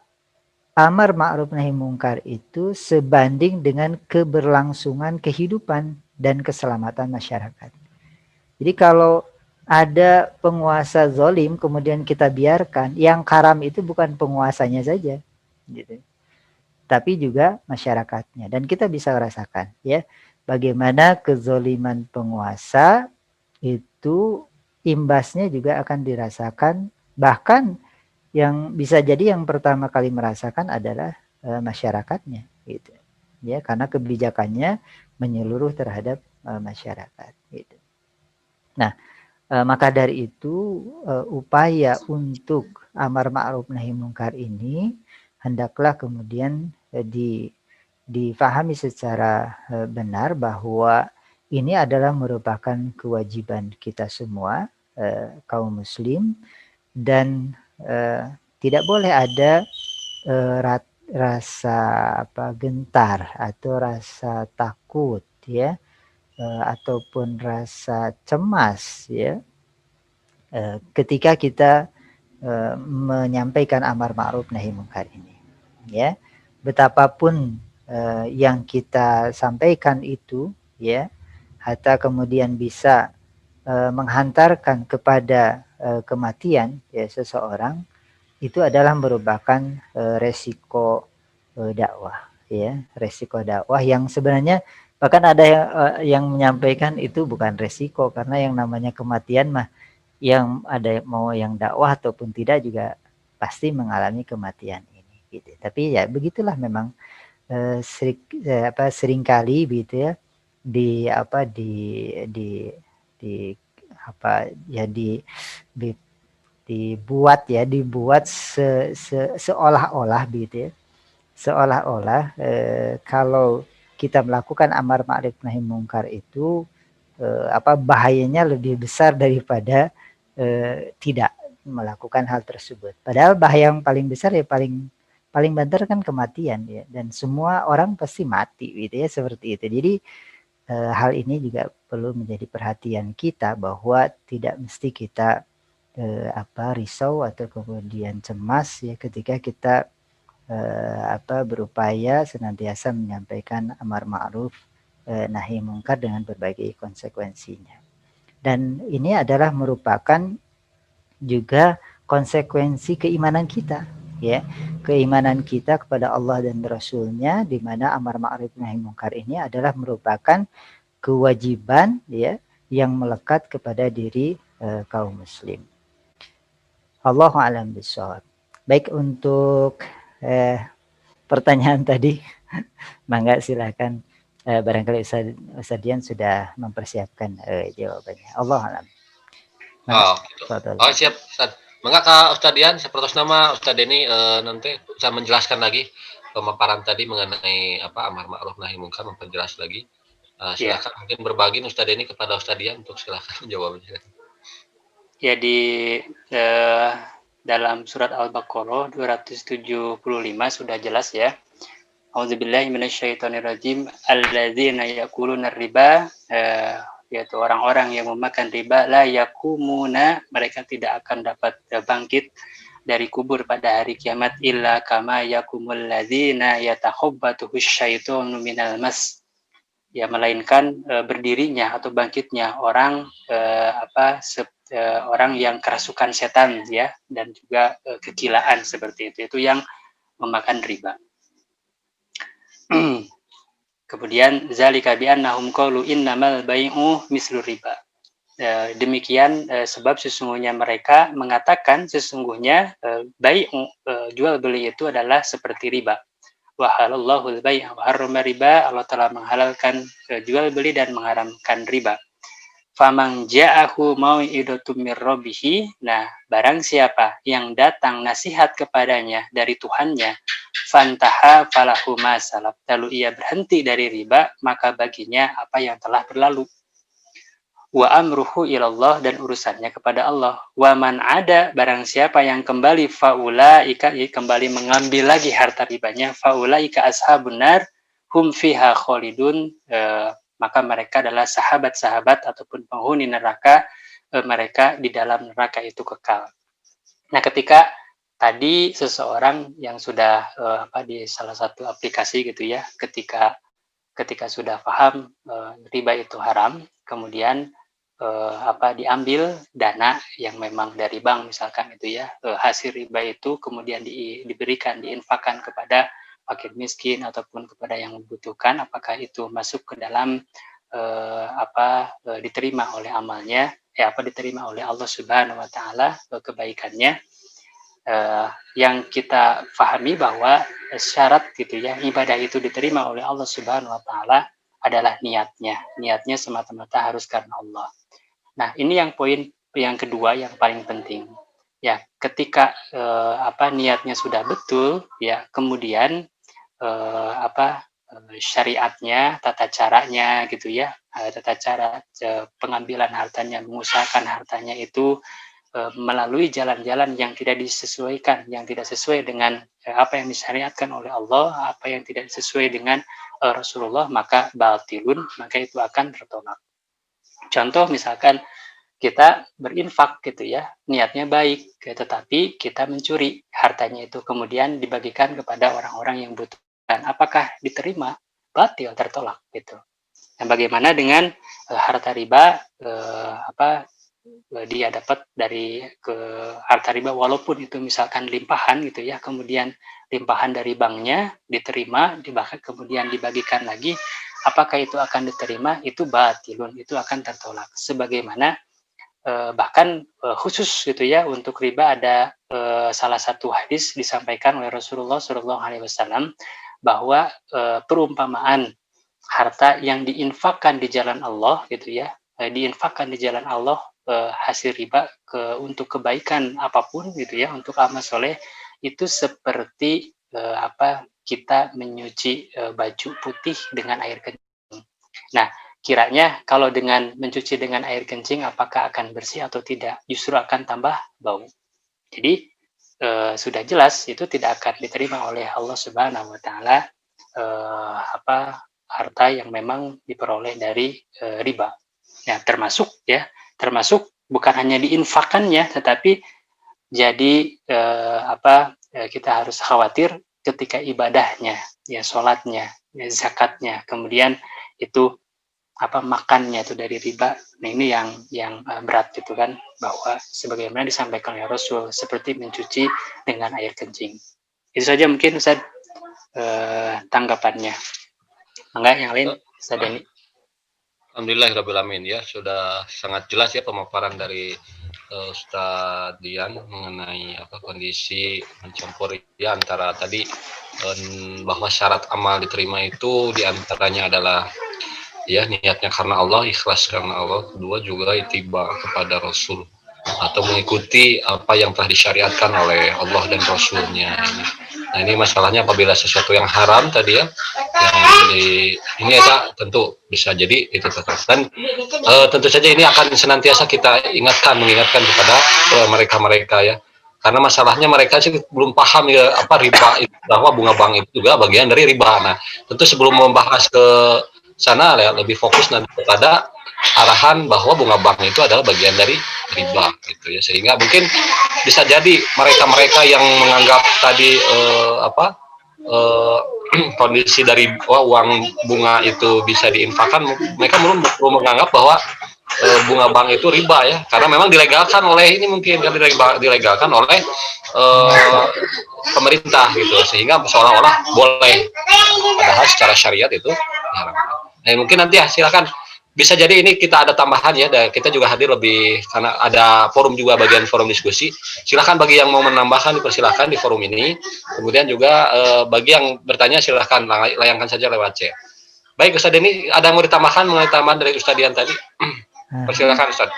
amar ma'ruf nahi mungkar itu sebanding dengan keberlangsungan kehidupan dan keselamatan masyarakat. Jadi kalau ada penguasa zalim kemudian kita biarkan, yang karam itu bukan penguasanya saja, gitu, tapi juga masyarakatnya. Dan kita bisa rasakan, ya, bagaimana kezaliman penguasa itu imbasnya juga akan dirasakan, bahkan yang bisa jadi yang pertama kali merasakan adalah masyarakatnya, gitu, ya, karena kebijakannya menyeluruh terhadap masyarakat, gitu. Nah, maka dari itu upaya untuk amar ma'ruf nahi mungkar ini hendaklah kemudian difahami secara benar bahwa ini adalah merupakan kewajiban kita semua kaum muslim, dan tidak boleh ada rasa gentar atau rasa takut, ya, ataupun rasa cemas, ya, ketika kita menyampaikan amar ma'ruf nahi mungkar ini, ya. Betapapun yang kita sampaikan itu, ya, hatta kemudian bisa menghantarkan kepada kematian, ya, seseorang, itu adalah merupakan resiko dakwah, ya, resiko dakwah yang sebenarnya bahkan ada yang menyampaikan itu bukan resiko, karena yang namanya kematian mah yang ada mau yang dakwah ataupun tidak juga pasti mengalami kematian ini. gitu. Tapi ya begitulah memang seringkali gitu ya di apa di apa ya dibuat seolah-olah gitu ya. Seolah-olah kalau kita melakukan amar ma'ruf nahi mungkar itu bahayanya lebih besar daripada tidak melakukan hal tersebut. Padahal bahaya yang paling besar ya paling paling banter kan kematian ya, dan semua orang pasti mati gitu ya, seperti itu. Jadi hal ini juga perlu menjadi perhatian kita bahwa tidak mesti kita risau atau kemudian cemas ya ketika kita berupaya senantiasa menyampaikan amar ma'ruf nahi mungkar dengan berbagai konsekuensinya. Dan ini adalah merupakan juga konsekuensi keimanan kita, ya, keimanan kita kepada Allah dan Rasul-Nya, di mana amar ma'ruf nahi mungkar ini adalah merupakan kewajiban, ya, yang melekat kepada diri kaum muslim. Allahu a'lam bishawab. Baik, untuk pertanyaan tadi, mangga silakan. Barangkali Ustaz Dian sudah mempersiapkan jawabannya. Allah alam. Oh, gitu. Oh, siap, Ustaz. Mangga Kak Ustaz Dian, seperti nama Ustaz Deni nanti bisa menjelaskan lagi pemaparan tadi mengenai amar ma'ruf nahi mungkar, memperjelas lagi. Silakan mungkin berbagi Ustaz Deni kepada Ustaz Dian untuk silakan jawabnya. Ya, di dalam surat Al-Baqarah 275 sudah jelas ya. A'udzubillahi minasyaitonirrajim. Alladzina ya'kuluna riba, yaitu orang-orang yang memakan riba, la yakumuna, mereka tidak akan dapat bangkit dari kubur pada hari kiamat, illa kama yakumul ladzina yatakhabbatuhus syaitanu minal mas. Ya, melainkan berdirinya atau bangkitnya orang orang yang kerasukan setan ya, dan juga kegilaan seperti itu yang memakan riba. Kemudian zalika bi annahum qalu innamal bai'u mislu riba. Demikian sebab sesungguhnya mereka mengatakan sesungguhnya bai'u, jual beli itu adalah seperti riba. Wa halallahu al-bai' wa harrama riba, Allah telah menghalalkan jual beli dan mengharamkan riba. Faman ja'ahu mau'idatum mir rabbih, nah barang siapa yang datang nasihat kepadanya dari Tuhannya, fantaha falahu ma salaf, lalu ia berhenti dari riba, maka baginya apa yang telah berlalu. Wa amruhu ilallah, dan urusannya kepada Allah. Wa man ada, barang siapa yang kembali faulaika, kembali mengambil lagi harta ribanya, faulaika ashabun nar hum fiha khalidun, maka mereka adalah sahabat-sahabat ataupun penghuni neraka, mereka di dalam neraka itu kekal. Nah, ketika tadi seseorang yang sudah di salah satu aplikasi gitu ya, ketika sudah paham riba itu haram, kemudian diambil dana yang memang dari bank misalkan itu ya, hasil riba itu kemudian diberikan, diinfakkan kepada fakir miskin ataupun kepada yang membutuhkan, apakah itu masuk ke dalam diterima oleh amalnya, diterima oleh Allah Subhanahu wa taala kebaikannya. Yang kita pahami bahwa syarat gitu ya, ibadah itu diterima oleh Allah Subhanahu wa taala adalah niatnya semata-mata harus karena Allah. Nah, ini yang poin yang kedua yang paling penting. Ya, ketika niatnya sudah betul ya, kemudian syariatnya, tata caranya gitu ya, tata cara pengambilan hartanya, mengusahakan hartanya itu melalui jalan-jalan yang tidak disesuaikan, yang tidak sesuai dengan apa yang disyariatkan oleh Allah, apa yang tidak sesuai dengan Rasulullah, maka batilun, maka itu akan tertolak. Contoh misalkan kita berinfak gitu ya, niatnya baik, tetapi kita mencuri hartanya itu, kemudian dibagikan kepada orang-orang yang butuh. Apakah diterima? Batil, tertolak gitu. Dan bagaimana dengan harta riba, dia dapat dari harta riba walaupun itu misalkan limpahan gitu ya, kemudian limpahan dari banknya diterima, kemudian dibagikan lagi, apakah itu akan diterima? Itu batilun, itu akan tertolak. Sebagaimana bahkan khusus gitu ya, untuk riba ada salah satu hadis disampaikan oleh Rasulullah Shallallahu Alaihi Wasallam bahwa perumpamaan harta yang diinfakkan di jalan Allah gitu ya, diinfakkan di jalan Allah hasil riba untuk kebaikan apapun gitu ya, untuk amal soleh itu seperti kita menyuci baju putih dengan air kencing. Nah, kiranya kalau dengan mencuci dengan air kencing apakah akan bersih atau tidak? Justru akan tambah bau. Jadi sudah jelas itu tidak akan diterima oleh Allah Subhanahu wa taala harta yang memang diperoleh dari riba. Ya, termasuk bukan hanya diinfakannya tetapi jadi kita harus khawatir ketika ibadahnya, ya sholatnya, ya zakatnya, kemudian itu makannya itu dari riba. Nah, ini yang berat gitu kan, bahwa sebagaimana disampaikan oleh Rasul seperti mencuci dengan air kencing. Itu saja mungkin Ustaz tanggapannya. Enggak yang lain Ustaz Deni. Alhamdulillahirrahmanirrahim, ya sudah sangat jelas ya pemaparan dari Ustaz Dian mengenai kondisi mencampur ya antara tadi bahwa syarat amal diterima itu diantaranya adalah ya niatnya karena Allah, ikhlas karena Allah, kedua juga ittiba kepada Rasul atau mengikuti apa yang telah disyariatkan oleh Allah dan Rasulnya. Nah, ini masalahnya apabila sesuatu yang haram tadi ya, ini ya tentu bisa jadi itu tetap, dan tentu saja ini akan senantiasa kita mengingatkan kepada mereka ya, karena masalahnya mereka sih belum paham ya apa riba itu, bahwa bunga bank itu juga bagian dari riba. Nah, tentu sebelum membahas ke sana ya lebih fokus nanti kepada arahan bahwa bunga bank itu adalah bagian dari riba gitu ya, sehingga mungkin bisa jadi mereka-mereka yang menganggap tadi kondisi dari uang bunga itu bisa diinfakkan, mereka belum menganggap bahwa bunga bank itu riba ya, karena memang dilegalkan oleh ini, mungkin kan dilegalkan oleh pemerintah gitu, sehingga seolah-olah boleh, padahal secara syariat itu diharamkan. Nah, mungkin nanti ya silakan, bisa jadi ini kita ada tambahan ya, dan kita juga hadir lebih karena ada forum juga, bagian forum diskusi. Silakan bagi yang mau menambahkan dipersilakan di forum ini. Kemudian juga bagi yang bertanya silakan layangkan saja lewat chat. Baik Ustaz Deni, ada yang mau ditambahkan mengenai tambahan dari Ustaz Dian tadi? Persilakan Ustaz.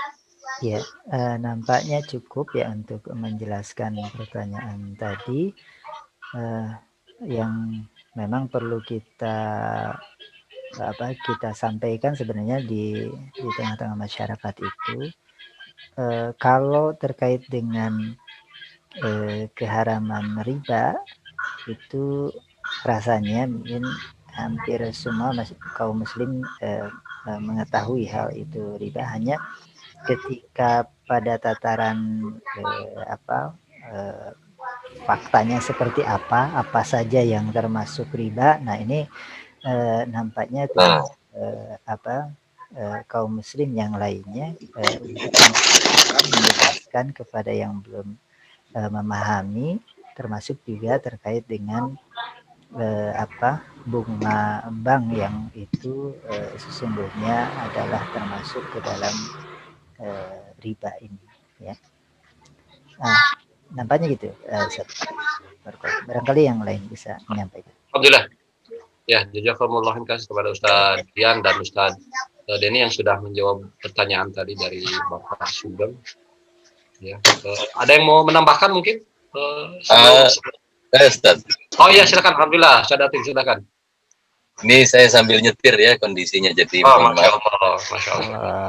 Ya, nampaknya cukup ya untuk menjelaskan pertanyaan tadi. Yang memang perlu kita sampaikan sebenarnya di tengah-tengah masyarakat itu, kalau terkait dengan keharaman riba itu rasanya mungkin hampir semua kaum muslim mengetahui hal itu riba, hanya ketika pada tataran faktanya seperti apa saja yang termasuk riba. Nah, ini nampaknya kaum muslim yang lainnya menjelaskan kepada yang belum memahami, termasuk juga terkait dengan bunga bank yang itu sesungguhnya adalah termasuk ke dalam riba ini ya. Nampaknya gitu. Barangkali yang lain bisa menyampaikan. Alhamdulillah. Ya, jazakumullah khairan kepada Ustaz Dian dan Ustaz Deni yang sudah menjawab pertanyaan tadi dari Bapak Sugeng. Ya, ada yang mau menambahkan mungkin? Ustaz. Oh iya, silakan. Alhamdulillah, Ustaz Datin, silakan. Ini saya sambil nyetir ya kondisinya, jadi Masya Allah.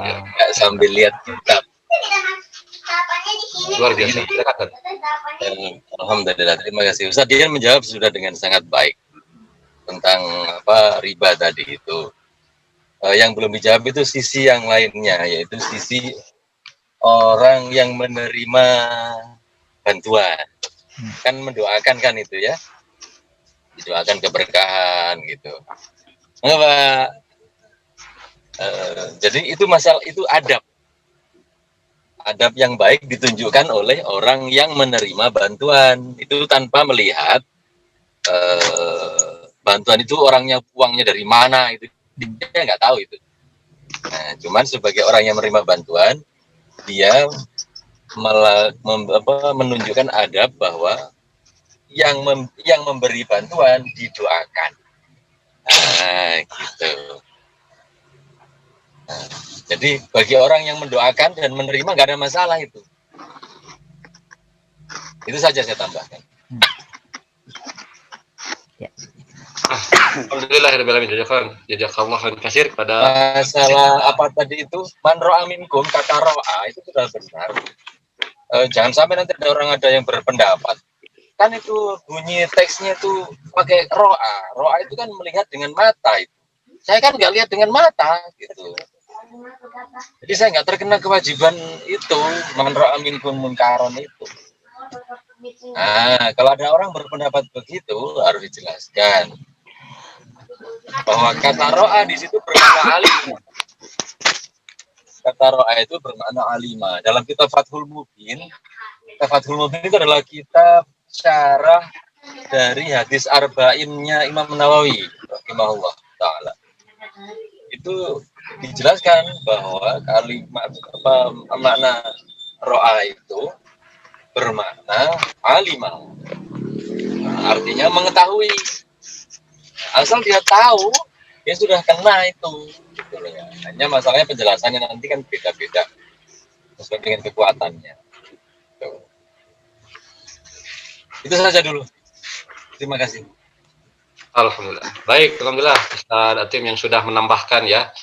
Ya, sambil lihat kitab. Luar biasa. Silakan. Alhamdulillah, terima kasih. Ustaz Dian menjawab sudah dengan sangat baik tentang riba tadi itu. Yang belum dijawab itu sisi yang lainnya, yaitu sisi orang yang menerima bantuan. Kan mendoakan kan itu ya, didoakan keberkahan gitu. Enggak, jadi itu masalah, itu adab yang baik ditunjukkan oleh orang yang menerima bantuan itu tanpa melihat bantuan itu uangnya dari mana, itu dia nggak tahu itu. Nah, cuman sebagai orang yang menerima bantuan, dia menunjukkan adab bahwa yang memberi bantuan didoakan. Nah, gitu. Nah, jadi bagi orang yang mendoakan dan menerima nggak ada masalah itu. Itu saja saya tambahkan. Alhamdulillahirobbilalamin. Jazakallah khairan katsir pada masalah apa tadi itu man ro'a minkum kata ro'a itu sudah benar. Jangan sampai nanti ada orang ada yang berpendapat kan itu bunyi teksnya itu pakai ro'a itu kan melihat dengan mata itu. Saya kan nggak lihat dengan mata gitu. Jadi saya nggak terkena kewajiban itu man ro'a minkum munkaron itu. Nah, kalau ada orang berpendapat begitu harus dijelaskan bahwa kata ro'a di situ bermakna alimah. Kata ro'a itu bermakna alimah. Dalam kitab Fathul Mubin itu adalah kitab syarah dari hadis arba'innya Imam Nawawi rahimahullah taala. Itu dijelaskan bahwa kalimat makna ro'a itu bermakna alimah. Artinya mengetahui. Asal dia tahu, dia sudah kena itu. Gitu ya. Hanya masalahnya penjelasannya nanti kan beda-beda sesuai dengan kekuatannya. Gitu. Itu saja dulu. Terima kasih. Alhamdulillah. Baik, alhamdulillah Ustaz Atim yang sudah menambahkan ya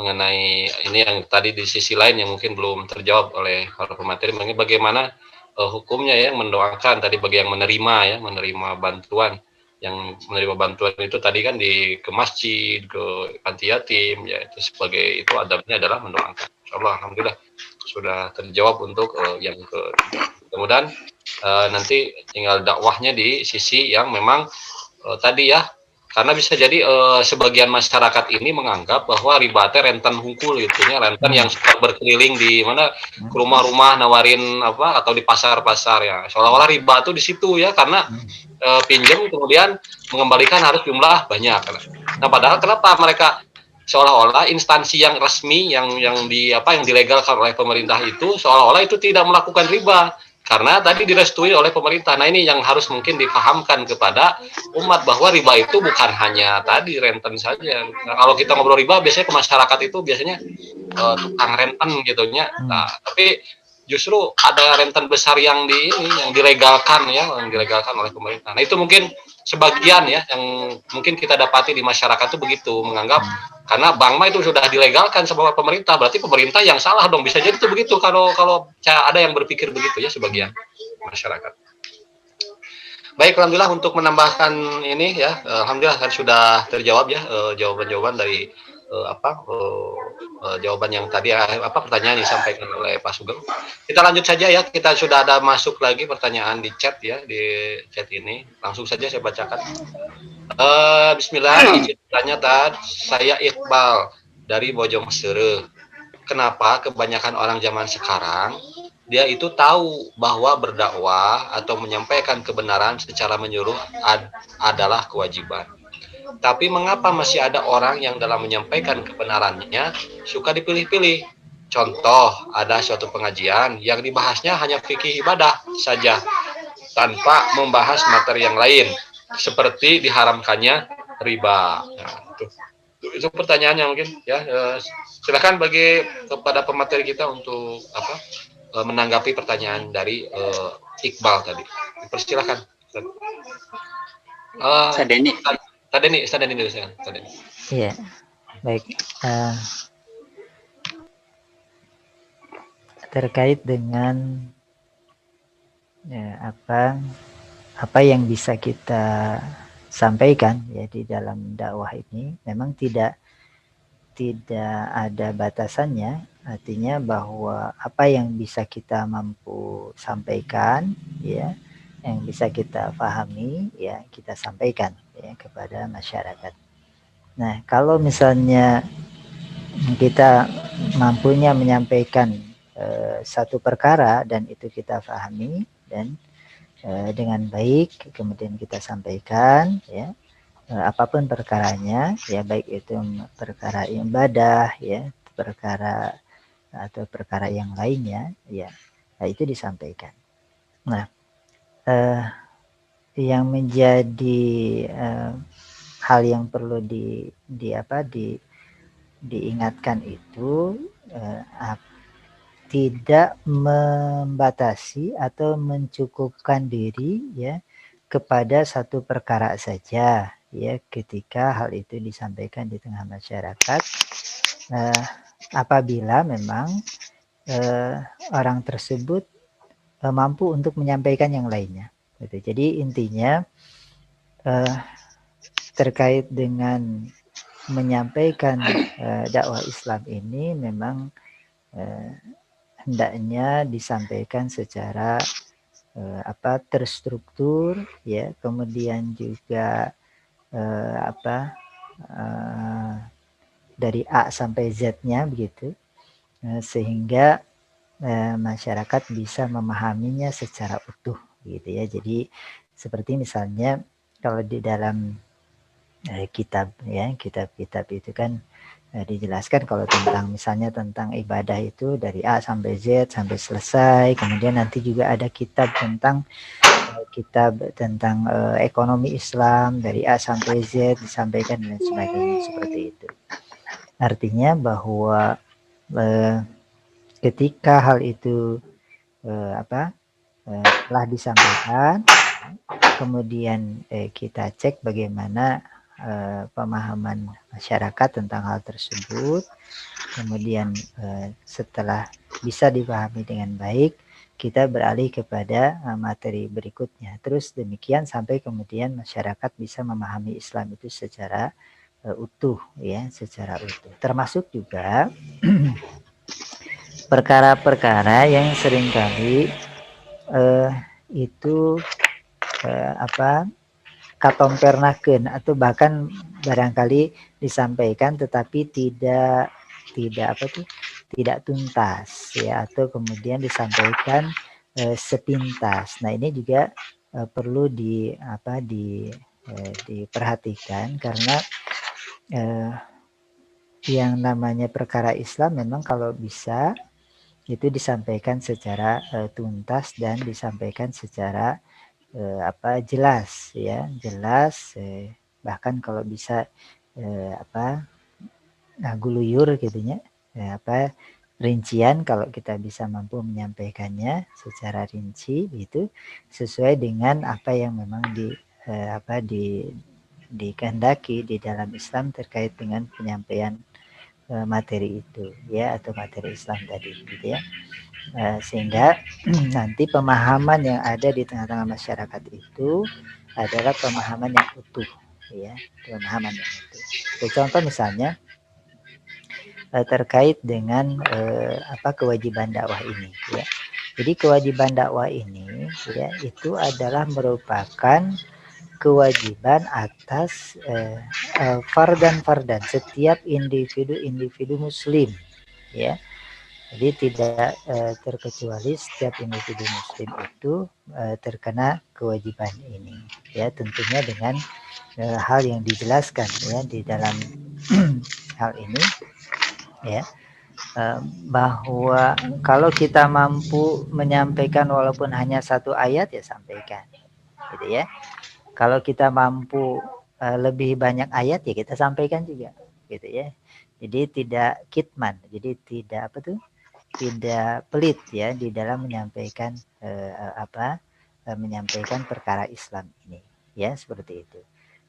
mengenai ini yang tadi di sisi lain yang mungkin belum terjawab oleh para pemateri mengenai bagaimana hukumnya ya mendoakan tadi bagi yang menerima bantuan. Yang menerima bantuan itu tadi kan ke masjid, ke panti yatim ya itu sebagai itu adabnya adalah mendoakan. Insyaallah alhamdulillah sudah terjawab untuk yang ketiga. Kemudian nanti tinggal dakwahnya di sisi yang memang tadi ya karena bisa jadi sebagian masyarakat ini menganggap bahwa riba teh rentan hungkul gitu ya, rentan yang suka berkeliling di mana ke rumah-rumah nawarin apa atau di pasar-pasar ya. Seolah-olah riba tuh di situ ya karena pinjam kemudian mengembalikan harus jumlah banyak. Nah, padahal kenapa mereka seolah-olah instansi yang resmi yang dilegalkan oleh pemerintah itu seolah-olah itu tidak melakukan riba karena tadi direstui oleh pemerintah. Nah, ini yang harus mungkin dipahamkan kepada umat bahwa riba itu bukan hanya tadi renten saja. Nah, kalau kita ngobrol riba biasanya ke masyarakat itu biasanya tukang renten gitu nya. Nah, tapi justru ada rentan besar yang dilegalkan oleh pemerintah. Nah, itu mungkin sebagian ya yang mungkin kita dapati di masyarakat itu begitu menganggap karena bank mah itu sudah dilegalkan sama pemerintah, berarti pemerintah yang salah dong. Bisa jadi itu begitu kalau ada yang berpikir begitu ya sebagian masyarakat. Baik, alhamdulillah untuk menambahkan ini ya, alhamdulillah kan sudah terjawab ya jawaban-jawaban dari jawaban yang tadi pertanyaan yang disampaikan oleh Pak Sugeng. Kita lanjut saja ya, kita sudah ada masuk lagi pertanyaan di chat ya, di chat ini. Langsung saja saya bacakan. Bismillah, izin bertanya saya Iqbal dari Bojongseru. Kenapa kebanyakan orang zaman sekarang dia itu tahu bahwa berdakwah atau menyampaikan kebenaran secara menyuruh adalah kewajiban. Tapi mengapa masih ada orang yang dalam menyampaikan kebenarannya suka dipilih-pilih? Contoh, ada suatu pengajian yang dibahasnya hanya fikih ibadah saja, tanpa membahas materi yang lain, seperti diharamkannya riba. Nah, itu pertanyaannya mungkin ya. Silakan kepada pemateri kita untuk menanggapi pertanyaan dari Iqbal tadi. Persilakan. Tadeni dulu saya. Iya, baik. Terkait dengan ya, apa yang bisa kita sampaikan ya di dalam dakwah ini, memang tidak ada batasannya. Artinya bahwa apa yang bisa kita mampu sampaikan ya, yang bisa kita pahami ya kita sampaikan ya kepada masyarakat. Nah, kalau misalnya kita mampunya menyampaikan satu perkara dan itu kita pahami dan dengan baik kemudian kita sampaikan ya, apapun perkaranya ya, baik itu perkara ibadah ya, perkara atau perkara yang lainnya ya, Nah, itu disampaikan. Nah, yang menjadi hal yang perlu diingatkan itu tidak membatasi atau mencukupkan diri ya kepada satu perkara saja ya ketika hal itu disampaikan di tengah masyarakat, apabila memang orang tersebut mampu untuk menyampaikan yang lainnya gitu. Jadi intinya terkait dengan menyampaikan dakwah Islam ini memang hendaknya disampaikan secara terstruktur ya, kemudian juga dari A sampai Z-nya begitu, sehingga masyarakat bisa memahaminya secara utuh gitu ya. Jadi seperti misalnya kalau di dalam kitab ya, kitab-kitab itu kan dijelaskan kalau tentang misalnya tentang ibadah itu dari A sampai Z sampai selesai. Kemudian nanti juga ada kitab tentang ekonomi Islam dari A sampai Z disampaikan dan sebagainya seperti itu. Artinya bahwa ketika hal itu telah disampaikan, kemudian kita cek bagaimana pemahaman masyarakat tentang hal tersebut. Kemudian setelah bisa dipahami dengan baik, kita beralih kepada materi berikutnya. Terus demikian sampai kemudian masyarakat bisa memahami Islam itu secara utuh ya, secara utuh. Termasuk juga perkara-perkara yang seringkali itu katompernakeun atau bahkan barangkali disampaikan tetapi tidak tuntas ya, atau kemudian disampaikan sepintas. Nah, ini juga perlu diperhatikan karena yang namanya perkara Islam memang kalau bisa itu disampaikan secara tuntas dan disampaikan secara jelas ya, jelas, bahkan kalau bisa guluyur gitunya, rincian kalau kita bisa mampu menyampaikannya secara rinci gitu, sesuai dengan apa yang memang dikehendaki di dalam Islam terkait dengan penyampaian materi itu ya, atau materi Islam tadi gitu ya. Sehingga nanti pemahaman yang ada di tengah-tengah masyarakat itu adalah pemahaman yang utuh ya, pemahaman yang utuh. Contoh misalnya terkait dengan kewajiban dakwah ini ya. Jadi kewajiban dakwah ini ya itu adalah merupakan kewajiban atas fardan setiap individu muslim ya. Jadi tidak terkecuali setiap individu muslim itu terkena kewajiban ini ya, tentunya dengan hal yang dijelaskan ya di dalam hal ini ya, bahwa kalau kita mampu menyampaikan walaupun hanya satu ayat ya sampaikan gitu ya. Kalau kita mampu lebih banyak ayat ya kita sampaikan juga gitu ya. Jadi tidak kitman, jadi tidak tidak pelit ya di dalam menyampaikan menyampaikan perkara Islam ini ya, seperti itu.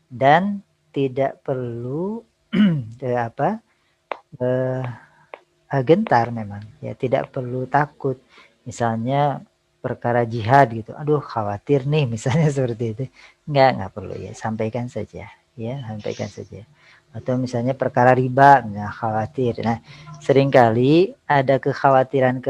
Dan tidak perlu gentar memang ya, tidak perlu takut misalnya perkara jihad gitu, aduh khawatir nih misalnya seperti itu, nggak perlu ya, sampaikan saja ya, sampaikan saja. Atau misalnya perkara riba, nggak khawatir. Nah, seringkali ada kekhawatiran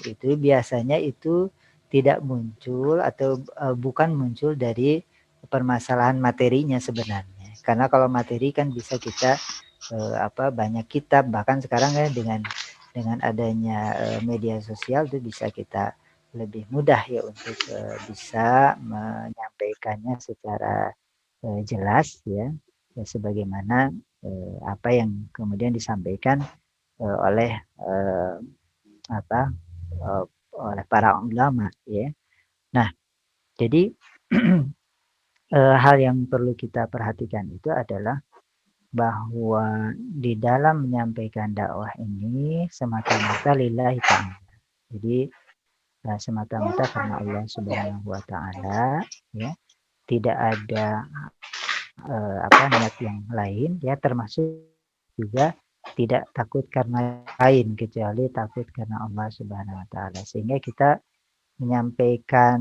itu biasanya itu tidak muncul atau bukan muncul dari permasalahan materinya sebenarnya, karena kalau materi kan bisa kita banyak kitab, bahkan sekarang ya dengan adanya media sosial itu bisa kita lebih mudah ya untuk bisa menyampaikannya secara jelas ya, sebagaimana apa yang kemudian disampaikan oleh oleh para ulama ya. Nah, jadi hal yang perlu kita perhatikan itu adalah bahwa di dalam menyampaikan dakwah ini semata-mata lillahi ta'ala. Jadi semata-mata karena Allah Subhanahu wa taala ya. Tidak ada niat yang lain ya, termasuk juga tidak takut karena lain kecuali takut karena Allah Subhanahu wa taala. Sehingga kita menyampaikan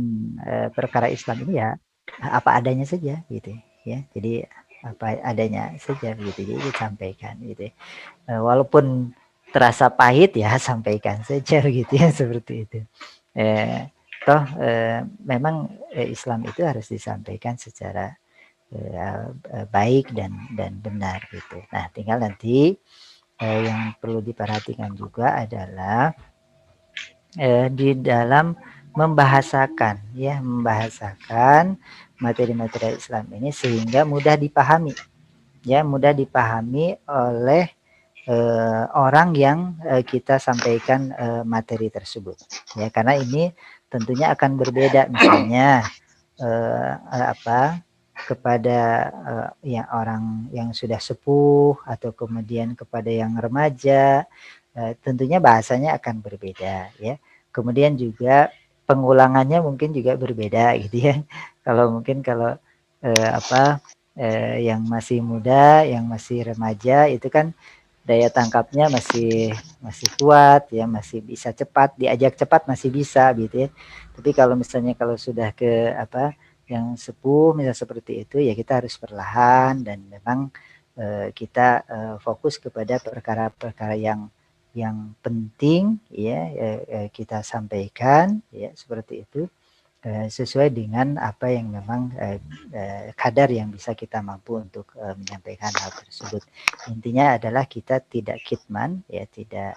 perkara Islam ini ya apa adanya saja gitu ya. Jadi apa adanya saja gitu. Jadi disampaikan gitu. Walaupun terasa pahit ya sampaikan saja gitu ya seperti itu. Memang Islam itu harus disampaikan secara baik dan benar gitu. Nah, tinggal nanti yang perlu diperhatikan juga adalah di dalam membahasakan materi-materi Islam ini sehingga mudah dipahami oleh orang yang kita sampaikan materi tersebut ya, karena ini tentunya akan berbeda misalnya kepada orang yang sudah sepuh atau kemudian kepada yang remaja, tentunya bahasanya akan berbeda ya. Kemudian juga pengulangannya mungkin juga berbeda gitu ya. Kalau yang masih muda, yang masih remaja itu kan daya tangkapnya masih kuat ya, masih bisa cepat, diajak cepat masih bisa gitu ya. Tapi kalau misalnya sudah ke yang sepuh misalnya seperti itu ya, kita harus perlahan dan memang kita fokus kepada perkara-perkara yang penting ya, kita sampaikan ya seperti itu sesuai dengan apa yang memang kadar yang bisa kita mampu untuk menyampaikan hal tersebut. Intinya adalah kita tidak kitman ya, tidak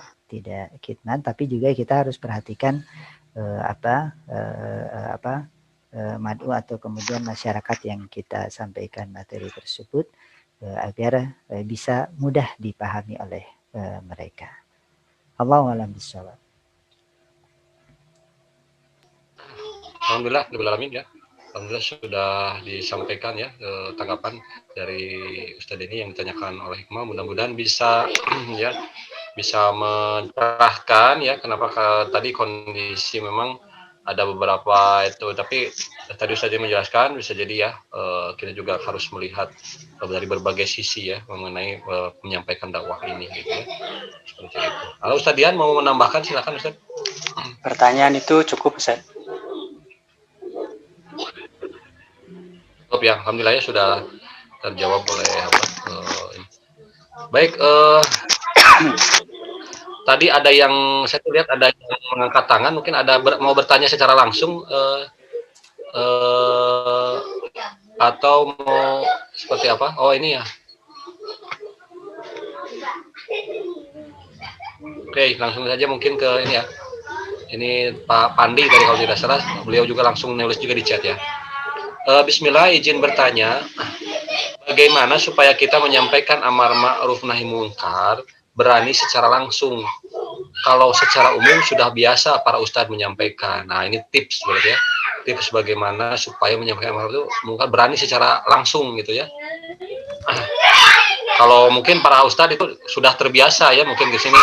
kitman, tapi juga kita harus perhatikan madu atau kemudian masyarakat yang kita sampaikan materi tersebut agar bisa mudah dipahami oleh mereka. Allahu a'lam bishawab. Alhamdulillah, ya. Alhamdulillah sudah disampaikan ya tanggapan dari Ustadz ini yang ditanyakan oleh Hikmah. Mudah-mudahan bisa ya bisa mencerahkan ya kenapa tadi kondisi memang ada beberapa itu, tapi tadi Ustadz menjelaskan bisa jadi ya kita juga harus melihat dari berbagai sisi ya mengenai menyampaikan dakwah ini gitu ya. Seperti itu. Kalau Ustadz Dian mau menambahkan silakan Ustadz. Pertanyaan itu cukup Ustadz. Ya, alhamdulillah ya sudah terjawab oleh baik. Tadi ada yang saya lihat ada yang mengangkat tangan, mungkin ada mau bertanya secara langsung atau mau seperti apa? Oh ini ya. Oke, langsung saja mungkin ke ini ya. Ini Pak Pandi tadi kalau tidak salah, beliau juga langsung nulis juga di chat ya. Bismillah, izin bertanya, bagaimana supaya kita menyampaikan amar ma'ruf nahi munkar berani secara langsung? Kalau secara umum sudah biasa para ustadz menyampaikan. Nah, ini tips berarti ya. Tips bagaimana supaya menyampaikan amar ma'ruf munkar berani secara langsung gitu ya. Kalau mungkin para ustadz itu sudah terbiasa ya, mungkin di sini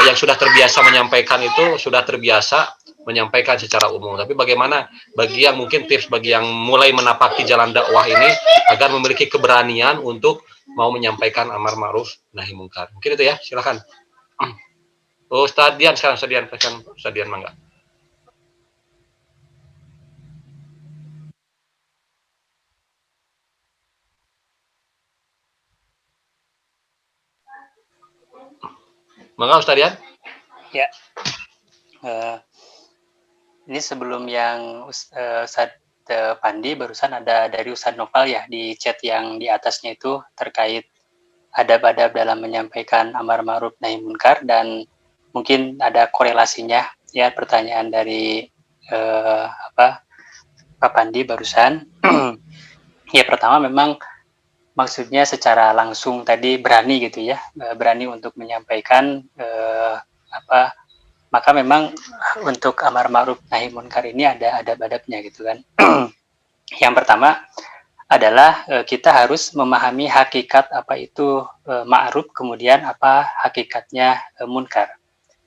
yang sudah terbiasa menyampaikan itu sudah terbiasa menyampaikan secara umum. Tapi bagaimana bagi yang mungkin tips bagi yang mulai menapaki jalan dakwah ini agar memiliki keberanian untuk mau menyampaikan amar ma'ruf nahi munkar. Mungkin itu ya, silakan. Ustadz Dian sekarang, Ustadz Dian mangga. Mangga Ustadz Dian. Ya. Ini sebelum yang Ustadz Pandi barusan ada dari Ustadz Noval ya di chat yang di atasnya itu terkait adab-adab dalam menyampaikan amar ma'ruf nahi munkar, dan mungkin ada korelasinya ya pertanyaan dari Pak Pandi barusan. Ya, pertama memang maksudnya secara langsung tadi berani gitu ya, berani untuk menyampaikan maka memang untuk amar ma'ruf nahi munkar ini ada adab-adabnya gitu kan. Yang pertama adalah kita harus memahami hakikat apa itu ma'ruf, kemudian apa hakikatnya munkar.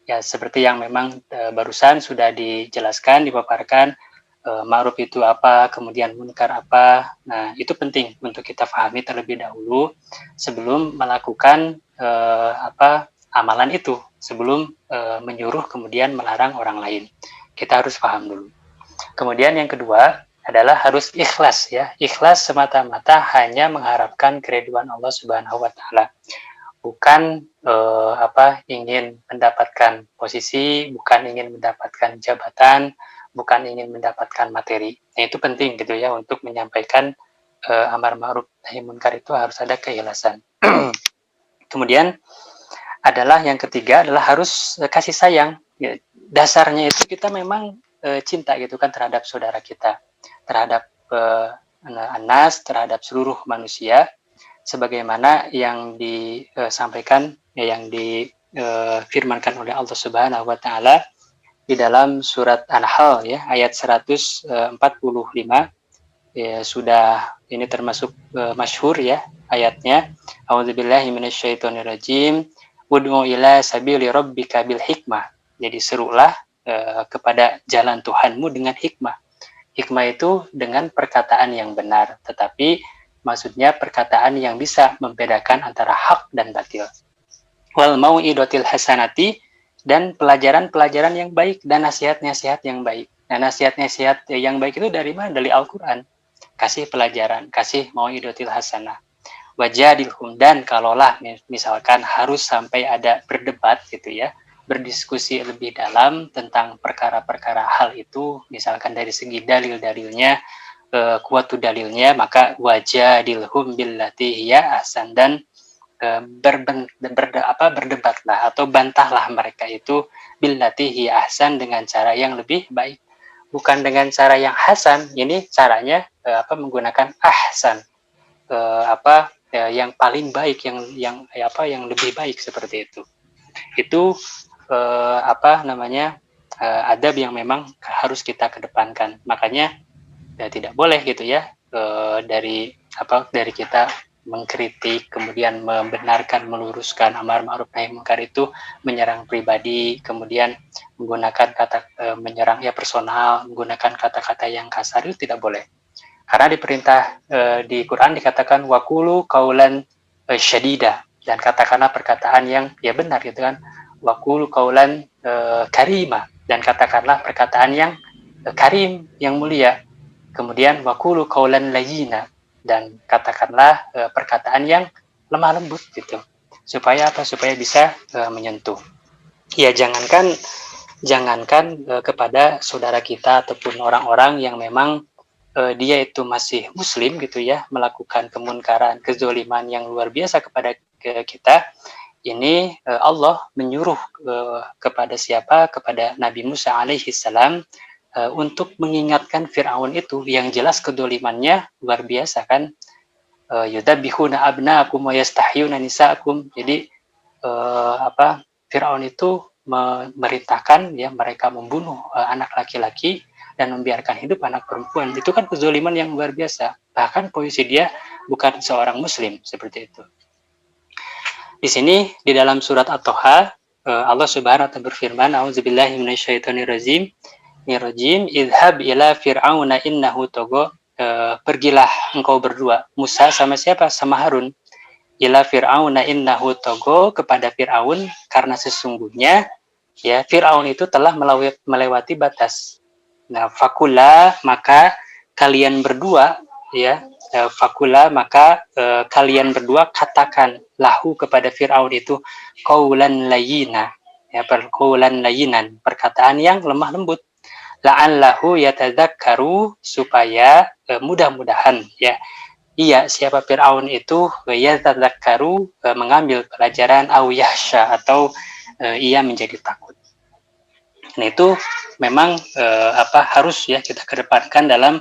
Ya, seperti yang memang barusan sudah dijelaskan, dipaparkan, ma'ruf itu apa, kemudian munkar apa. Nah, itu penting untuk kita pahami terlebih dahulu sebelum melakukan amalan itu, sebelum menyuruh kemudian melarang orang lain. Kita harus paham dulu. Kemudian yang kedua adalah harus ikhlas ya. Ikhlas semata-mata hanya mengharapkan keriduan Allah Subhanahu wa taala. Bukan ingin mendapatkan posisi, bukan ingin mendapatkan jabatan, bukan ingin mendapatkan materi. Nah, itu penting gitu ya untuk menyampaikan amar ma'ruf nahi munkar itu harus ada keikhlasan. Kemudian adalah yang ketiga adalah harus kasih sayang. Ya, dasarnya itu kita memang cinta gitu kan terhadap saudara kita, terhadap anas, terhadap seluruh manusia, sebagaimana yang disampaikan, yang difirmankan oleh Allah Subhanahu wa taala di dalam surat An-Nahl ya ayat 145. Ya, sudah ini termasuk masyhur ya ayatnya. A'udzubillahi minasyaitonirrajim. Ud'u ila sabili rabbika bil hikmah. Jadi serulah kepada jalan Tuhanmu dengan hikmah. Hikmah itu dengan perkataan yang benar, tetapi maksudnya perkataan yang bisa membedakan antara hak dan batil. Wal mau'idotil hasanati, dan pelajaran-pelajaran yang baik dan nasihat-nasihat yang baik. Nah, nasihat-nasihat yang baik itu dari mana? Dari Al-Quran. Kasih pelajaran, kasih mau'idotil hasanah. Wajadilhum, dan kalaulah misalkan harus sampai ada berdebat gitu ya, berdiskusi lebih dalam tentang perkara-perkara hal itu, misalkan dari segi dalil-dalilnya, kuatu dalilnya, maka wajadilhum billati hiya ahsan, dan berdebatlah atau bantahlah mereka itu billati hiya ahsan, dengan cara yang lebih baik, bukan dengan cara yang hasan. Ini caranya menggunakan ahsan, yang paling baik, yang lebih baik, seperti itu. Itu adab yang memang harus kita kedepankan. Makanya tidak boleh gitu ya dari kita mengkritik, kemudian membenarkan, meluruskan amar ma'ruf nahi munkar itu menyerang pribadi, kemudian menggunakan menyerang ya personal, menggunakan kata-kata yang kasar, itu tidak boleh. Karena diperintah di Quran dikatakan waqulu qaulan syadida, dan katakanlah perkataan yang ya benar gitu kan. Waqulu qaulan karima, dan katakanlah perkataan yang karim, yang mulia. Kemudian waqulu qaulan layyina, dan katakanlah perkataan yang lemah lembut gitu. Supaya apa? Supaya bisa menyentuh. Ya, jangankan kepada saudara kita ataupun orang-orang yang memang dia itu masih muslim gitu ya, melakukan kemunkaran, kezoliman yang luar biasa kepada kita. Ini Allah menyuruh kepada siapa? Kepada Nabi Musa alaihi salam untuk mengingatkan Fir'aun itu, yang jelas kedolimannya luar biasa kan. Yudabbihuna abnaakum wa yastahyuna nisaakum. Jadi Fir'aun itu memerintahkan ya mereka membunuh anak laki-laki dan membiarkan hidup anak perempuan. Itu kan kezaliman yang luar biasa. Bahkan posisi dia bukan seorang muslim, seperti itu. Di sini di dalam surat At-Taha Allah Subhanahu wa taala berfirman, A'udzubillahi minasyaitonirrajim. Idhab ila fir'auna innahu tagha. Pergilah engkau berdua, Musa sama siapa? Sama Harun. Ila fir'auna innahu tagha, kepada Fir'aun, karena sesungguhnya ya Fir'aun itu telah melewati batas. Nah, fakula, maka kalian berdua ya, fakula, maka kalian berdua katakan lahu, kepada Fir'aun itu, qaulan layyina, ya, qaulan layyinan, perkataan yang lemah lembut. La'allahu yatadzakkaru, supaya mudah-mudahan ya ia siapa Fir'aun itu yatadzakkaru, mengambil pelajaran, au yahsya, atau ia menjadi takut. Nah, itu memang harus ya kita kedepankan dalam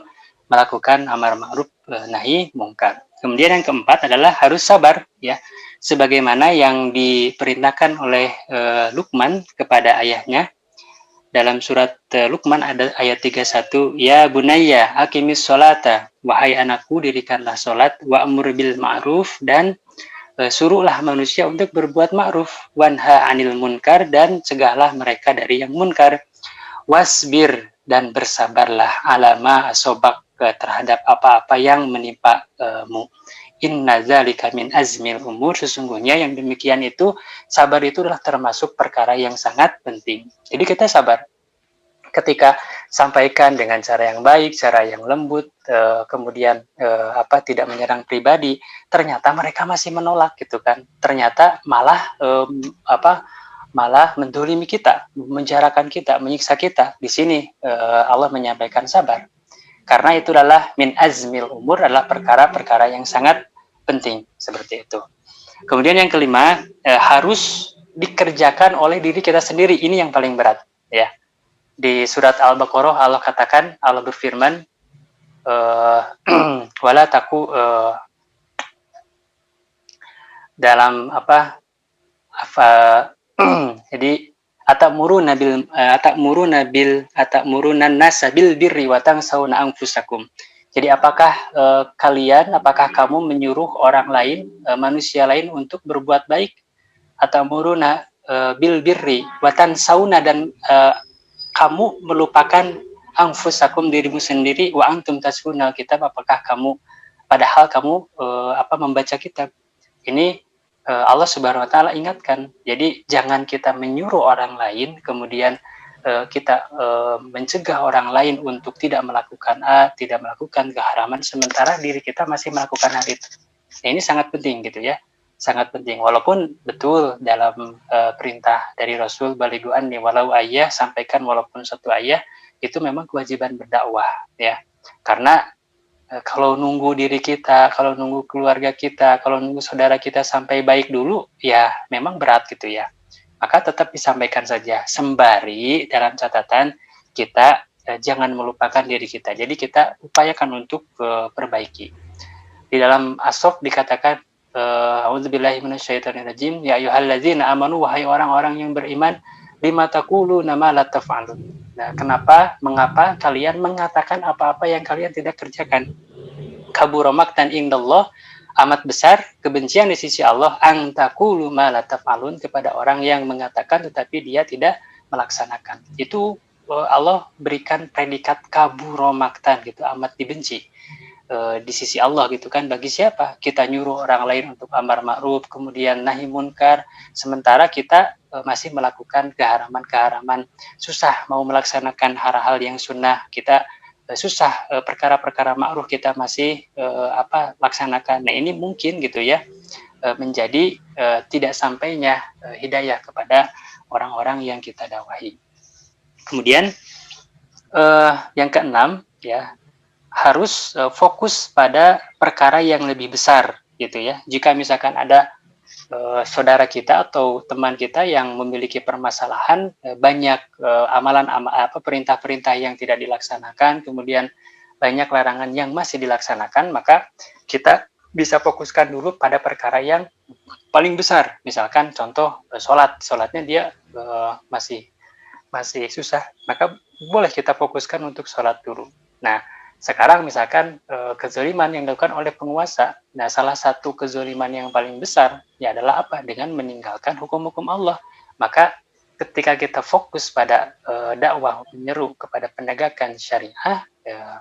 melakukan amar ma'ruf nahi munkar. Kemudian yang keempat adalah harus sabar ya, sebagaimana yang diperintahkan oleh Luqman kepada ayahnya. dalam surat Luqman ada ayat 31, ya bunayya aqimis sholata, wahai anakku dirikanlah sholat, wa amur bil ma'ruf, dan suruhlah manusia untuk berbuat ma'ruf, wanha anil munkar, dan cegahlah mereka dari yang munkar, wasbir, dan bersabarlah, alama asobak, terhadap apa-apa yang menimpa mu. Inna dzalika min azmil umur, sesungguhnya yang demikian itu, sabar itu adalah termasuk perkara yang sangat penting. Jadi kita sabar ketika sampaikan dengan cara yang baik, cara yang lembut, kemudian tidak menyerang pribadi, ternyata mereka masih menolak gitu kan. Ternyata malah malah mendolimi kita, menjarakan kita, menyiksa kita. Di sini Allah menyampaikan sabar. Karena itu adalah min azmil umur, adalah perkara-perkara yang sangat penting seperti itu. Kemudian yang kelima, harus dikerjakan oleh diri kita sendiri. Ini yang paling berat, ya. Di surat Al-Baqarah Allah katakan, Allah berfirman, wala taku dalam jadi atamuruna nasa bil birri wa tansawna anfusakum. Jadi apakah kamu menyuruh orang lain, manusia lain untuk berbuat baik? Atamuruna bil birri wa tansawna, dan kamu melupakan anfusakum, dirimu sendiri, wa antum tasfunal kitab, apakah kamu padahal kamu membaca kitab. Ini Allah Subhanahu wa taala ingatkan. Jadi jangan kita menyuruh orang lain, kemudian kita mencegah orang lain untuk tidak melakukan tidak melakukan keharaman, sementara diri kita masih melakukan hal itu. Nah, ini sangat penting gitu ya. Sangat penting. Walaupun betul dalam perintah dari Rasul, balighu anni walau ayah, sampaikan walaupun satu ayah, itu memang kewajiban berdakwah ya. Karena kalau nunggu diri kita, kalau nunggu keluarga kita, kalau nunggu saudara kita sampai baik dulu, ya memang berat gitu ya. Maka tetap disampaikan saja, sembari dalam catatan kita jangan melupakan diri kita. Jadi kita upayakan untuk perbaiki. Di dalam As-Saff dikatakan, a'udzubillahi minasyaitonirrajim, ya ayyuhalladzina amanu, wahai orang-orang yang beriman, lima taquluna ma la taf'alun. Nah, mengapa kalian mengatakan apa-apa yang kalian tidak kerjakan? Kabura maqtan indallah, amat besar kebencian di sisi Allah, an taqulu ma la taf'alun, kepada orang yang mengatakan tetapi dia tidak melaksanakan. Itu Allah berikan predikat kabura maqtan gitu, amat dibenci di sisi Allah gitu kan. Bagi siapa? Kita nyuruh orang lain untuk amar ma'ruf, kemudian nahi munkar, sementara kita masih melakukan keharaman-keharaman, susah mau melaksanakan hal-hal yang sunnah, kita susah perkara-perkara ma'ruf kita masih laksanakan. Nah, ini mungkin gitu ya menjadi tidak sampainya hidayah kepada orang-orang yang kita dakwahi. Kemudian yang keenam ya, harus fokus pada perkara yang lebih besar gitu ya. Jika misalkan ada saudara kita atau teman kita yang memiliki permasalahan, banyak perintah-perintah yang tidak dilaksanakan, kemudian banyak larangan yang masih dilaksanakan, maka kita bisa fokuskan dulu pada perkara yang paling besar. Misalkan contoh sholatnya dia masih susah, maka boleh kita fokuskan untuk sholat dulu. Nah, sekarang misalkan kezaliman yang dilakukan oleh penguasa, nah salah satu kezaliman yang paling besar ya adalah apa? Dengan meninggalkan hukum-hukum Allah. Maka ketika kita fokus pada dakwah menyeru kepada penegakan syariah,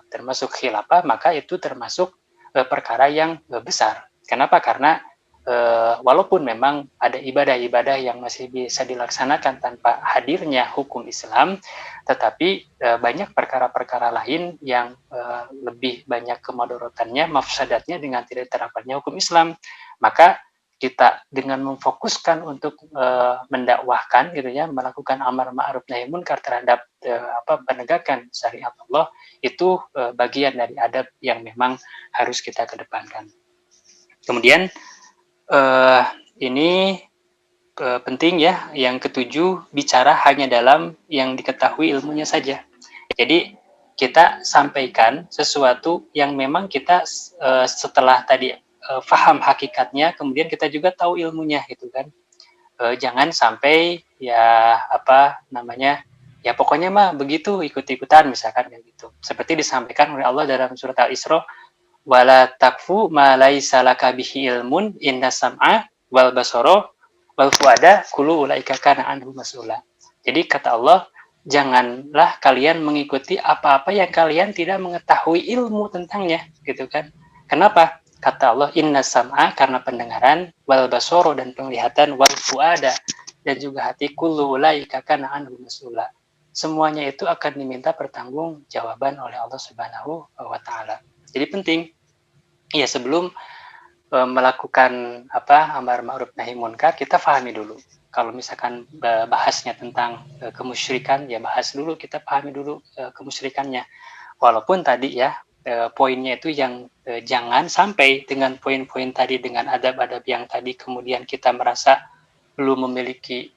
termasuk khilafah, maka itu termasuk perkara yang besar. Kenapa? Karena walaupun memang ada ibadah-ibadah yang masih bisa dilaksanakan tanpa hadirnya hukum Islam, tetapi banyak perkara-perkara lain yang lebih banyak kemadorotannya, mafsadatnya dengan tidak terapannya hukum Islam. Maka kita dengan memfokuskan untuk mendakwahkan gitu ya, melakukan amar ma'ruf nahi munkar terhadap penegakan syariat Allah, itu bagian dari adab yang memang harus kita kedepankan. Kemudian ini penting ya, yang ketujuh, bicara hanya dalam yang diketahui ilmunya saja. Jadi kita sampaikan sesuatu yang memang kita setelah tadi paham hakikatnya, kemudian kita juga tahu ilmunya gitu kan. Jangan sampai ya ya pokoknya mah begitu, ikut-ikutan misalkan kayak gitu. Seperti disampaikan oleh Allah dalam surat Al-Isra, wala takfu ma laisa laka bihi ilmun inna sam'a wal basara wal fuada kullu ulaika kana anhu mas'ula. Jadi kata Allah, janganlah kalian mengikuti apa-apa yang kalian tidak mengetahui ilmu tentangnya, gitu kan. Kenapa? Kata Allah, inna sam'a, karena pendengaran, wal basara, dan penglihatan, wal fuada, dan juga hati, kullu ulaika kana anhu mas'ula. Semuanya itu akan diminta pertanggungjawaban oleh Allah Subhanahu wa taala. Jadi penting ya sebelum melakukan amar ma'ruf nahi munkar, kita pahami dulu. Kalau misalkan bahasnya tentang kemusyrikan, ya bahas dulu, kita pahami dulu kemusyrikannya. Walaupun tadi ya poinnya itu yang jangan sampai dengan poin-poin tadi, dengan adab-adab yang tadi kemudian kita merasa belum memiliki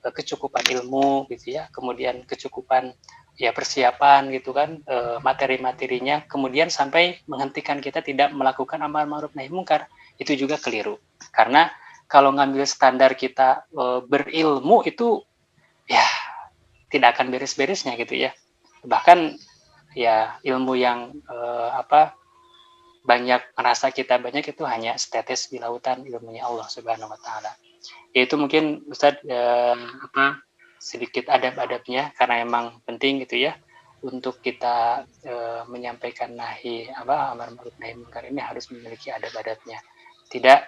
kecukupan ilmu gitu ya, kemudian kecukupan ya persiapan gitu kan, materi-materinya, kemudian sampai menghentikan kita tidak melakukan amar ma'ruf nahi munkar, itu juga keliru. Karena kalau ngambil standar kita berilmu itu ya tidak akan beres-beresnya gitu ya. Bahkan ya ilmu yang banyak merasa kita banyak itu hanya setetes di lautan ilmunya Allah Subhanahu wa taala. Yaitu mungkin Ustadz sedikit adab-adabnya, karena emang penting gitu ya untuk kita menyampaikan amar ma'ruf nahi munkar ini harus memiliki adab-adabnya. Tidak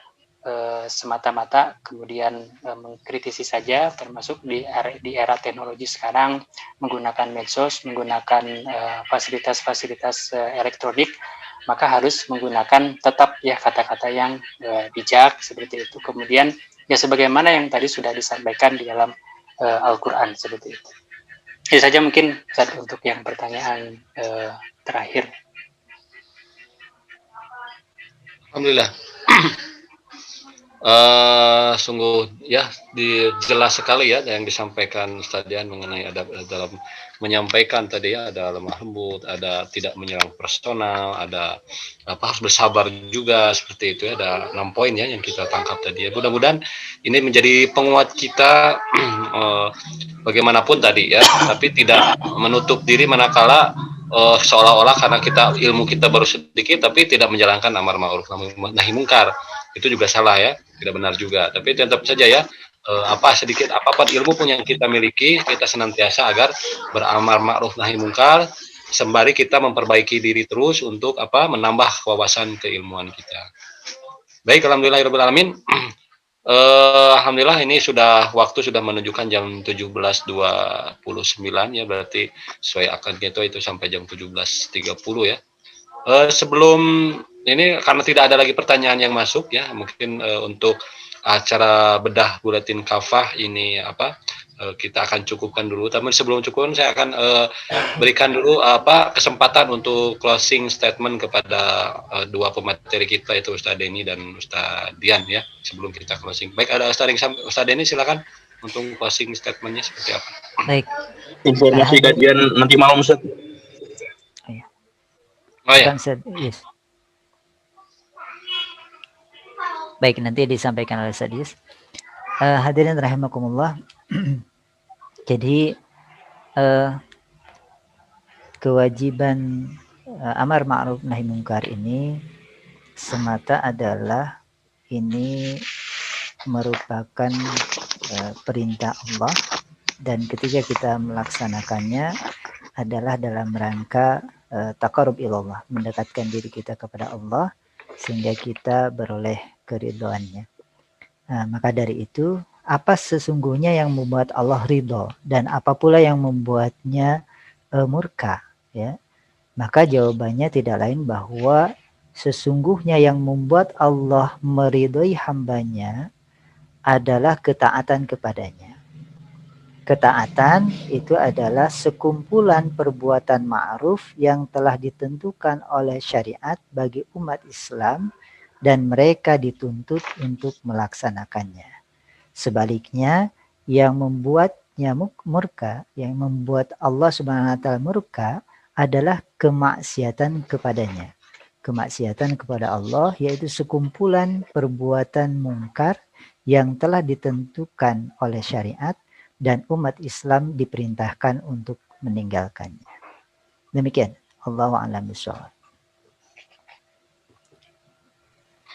semata-mata kemudian mengkritisi saja, termasuk di era teknologi sekarang, menggunakan medsos, menggunakan fasilitas-fasilitas elektronik, maka harus menggunakan tetap ya kata-kata yang bijak seperti itu. Kemudian ya sebagaimana yang tadi sudah disampaikan di dalam Al-Quran seperti itu. Itu saja mungkin untuk yang pertanyaan terakhir. Alhamdulillah. Sungguh ya jelas sekali ya yang disampaikan Ustaz Dian mengenai adab dalam menyampaikan tadi ya, ada lemah lembut, ada tidak menyerang personal, ada harus bersabar juga seperti itu ya. Ada 6 poin ya yang kita tangkap tadi ya. Mudah-mudahan ini menjadi penguat kita bagaimanapun tadi ya, tapi tidak menutup diri manakala seolah-olah karena ilmu kita baru sedikit tapi tidak menjalankan amar ma'ruf nahi munkar. Itu juga salah ya, tidak benar juga. Tapi tetap saja ya, apapun ilmu pun yang kita miliki, kita senantiasa agar beramar ma'ruf nahi munkar, sembari kita memperbaiki diri terus untuk menambah wawasan keilmuan kita. Baik, alhamdulillahirabbil alamin. Alhamdulillah ini waktu sudah menunjukkan jam 17.29 ya, berarti sesuai akadnya itu sampai jam 17.30 ya. Sebelum ini, karena tidak ada lagi pertanyaan yang masuk ya, mungkin untuk acara bedah buletin kafah ini kita akan cukupkan dulu. Tapi sebelum cukupkan, saya akan berikan dulu kesempatan untuk closing statement kepada dua pemateri kita, itu Ustaz Denny dan Ustaz Dian ya, sebelum kita closing. Baik, ada Ustaz Denny, silakan untuk closing statementnya seperti apa. Baik. Informasi kajian nanti malam, Ustaz. Oh ya. Yes. Baik, nanti disampaikan oleh Sadis. Hadirin rahimakumullah. Jadi kewajiban amar ma'ruf nahi munkar ini semata adalah ini merupakan perintah Allah, dan ketika kita melaksanakannya adalah dalam rangka taqarrub ilallah, mendekatkan diri kita kepada Allah sehingga kita beroleh keridhoannya. Nah, maka dari itu, apa sesungguhnya yang membuat Allah ridho dan apa pula yang membuatnya murka ya? Maka jawabannya tidak lain bahwa sesungguhnya yang membuat Allah meridhoi hambanya adalah ketaatan kepadanya. Ketaatan itu adalah sekumpulan perbuatan ma'ruf yang telah ditentukan oleh syariat bagi umat Islam dan mereka dituntut untuk melaksanakannya. Sebaliknya, yang membuatnya murka, yang membuat Allah Subhanahu wa taala murka adalah kemaksiatan kepadanya. Kemaksiatan kepada Allah yaitu sekumpulan perbuatan mungkar yang telah ditentukan oleh syariat dan umat Islam diperintahkan untuk meninggalkannya. Demikian. Allahu a'lam bishawab.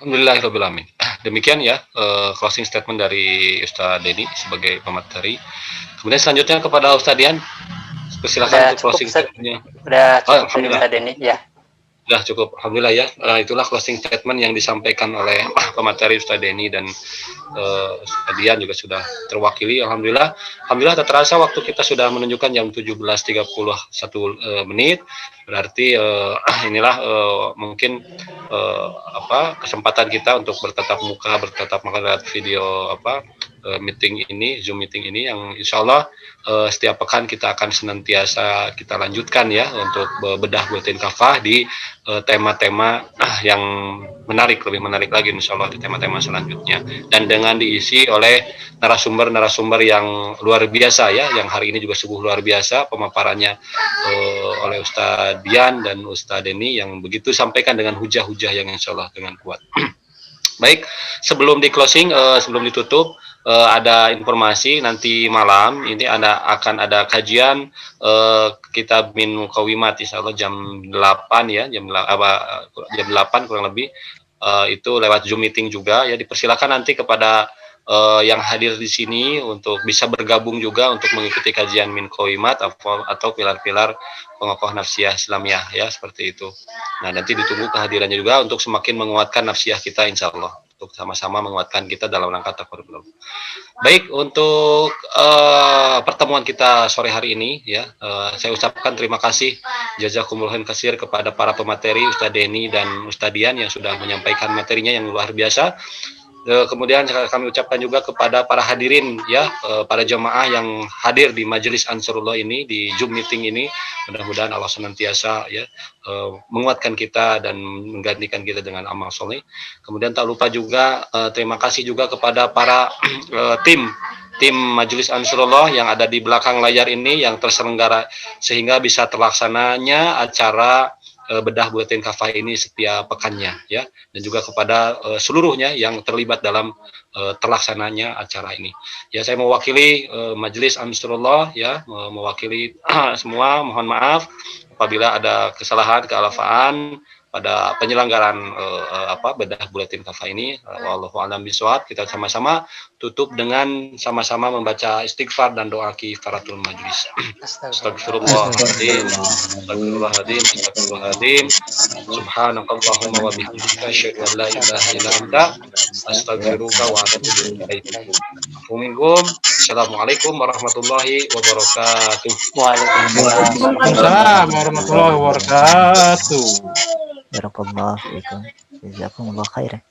Alhamdulillahirrahmanirrahim. Demikian ya closing statement dari Ustaz Denny sebagai pemateri. Kemudian selanjutnya kepada Ustaz Dian. Silakan untuk closing statement-nya. Udah cukup dari Ustaz Denny ya. Sudah cukup, alhamdulillah ya. Itulah closing statement yang disampaikan oleh pemateri Ustaz Denny dan Ustaz Dian juga sudah terwakili. Alhamdulillah tak terasa waktu kita sudah menunjukkan jam 17.31 menit. Berarti inilah mungkin kesempatan kita untuk bertatap muka lewat video meeting ini, Zoom meeting ini, yang insya Allah setiap pekan kita akan senantiasa kita lanjutkan ya untuk bedah buletin kafah di tema-tema yang lebih menarik lagi insya Allah di tema-tema selanjutnya, dan dengan diisi oleh narasumber yang luar biasa ya, yang hari ini juga sungguh luar biasa pemaparannya oleh Ustaz Dian dan Ustaz Denny yang begitu sampaikan dengan hujah-hujah yang insya Allah dengan kuat. Baik, sebelum di closing, sebelum ditutup, ada informasi nanti malam ini akan ada kajian kitab Min Muqawimat insya Allah jam 8 ya, jam 8 kurang lebih, itu lewat Zoom meeting juga ya. Dipersilakan nanti kepada yang hadir di sini untuk bisa bergabung juga untuk mengikuti kajian Min Muqawimat atau pilar-pilar pengokoh nafsiyah Islamiyah ya, seperti itu. Nah, nanti ditunggu kehadirannya juga untuk semakin menguatkan nafsiyah kita insya Allah, untuk sama-sama menguatkan kita dalam rangka taqarrub. Baik, untuk pertemuan kita sore hari ini ya, saya ucapkan terima kasih jazakumullah katsir kepada para pemateri Ustaz Denny dan Ustaz Dian yang sudah menyampaikan materinya yang luar biasa. Kemudian kami ucapkan juga kepada para hadirin ya, para jemaah yang hadir di Majelis Ansarullah ini, di Zoom meeting ini. Mudah-mudahan Allah senantiasa ya menguatkan kita dan menggantikan kita dengan amal soleh. Kemudian tak lupa juga terima kasih juga kepada para tim Majelis Ansarullah yang ada di belakang layar ini yang terselenggara sehingga bisa terlaksananya acara bedah buletin kafah ini setiap pekannya ya, dan juga kepada seluruhnya yang terlibat dalam terlaksananya acara ini ya. Saya mewakili Majelis Ansarullah ya, mewakili semua, mohon maaf apabila ada kesalahan, kealfaan pada penyelenggaraan bedah buletin kafah ini. Wallahu a'lam bishawab. Kita sama-sama tutup dengan sama-sama membaca istighfar dan doa kifaratul majlis. Astagfirullahaladzim, astagfirullahaladzim, subhanakallahumma wa bihamdika asyhadu an la ilaha illa anta astaghfiruka wa atubu ilaik. Assalamualaikum warahmatullahi wabarakatuh. Waalaikumsalam warahmatullahi wabarakatuh. Barakallahu fiikum. Jazakumullah khairan.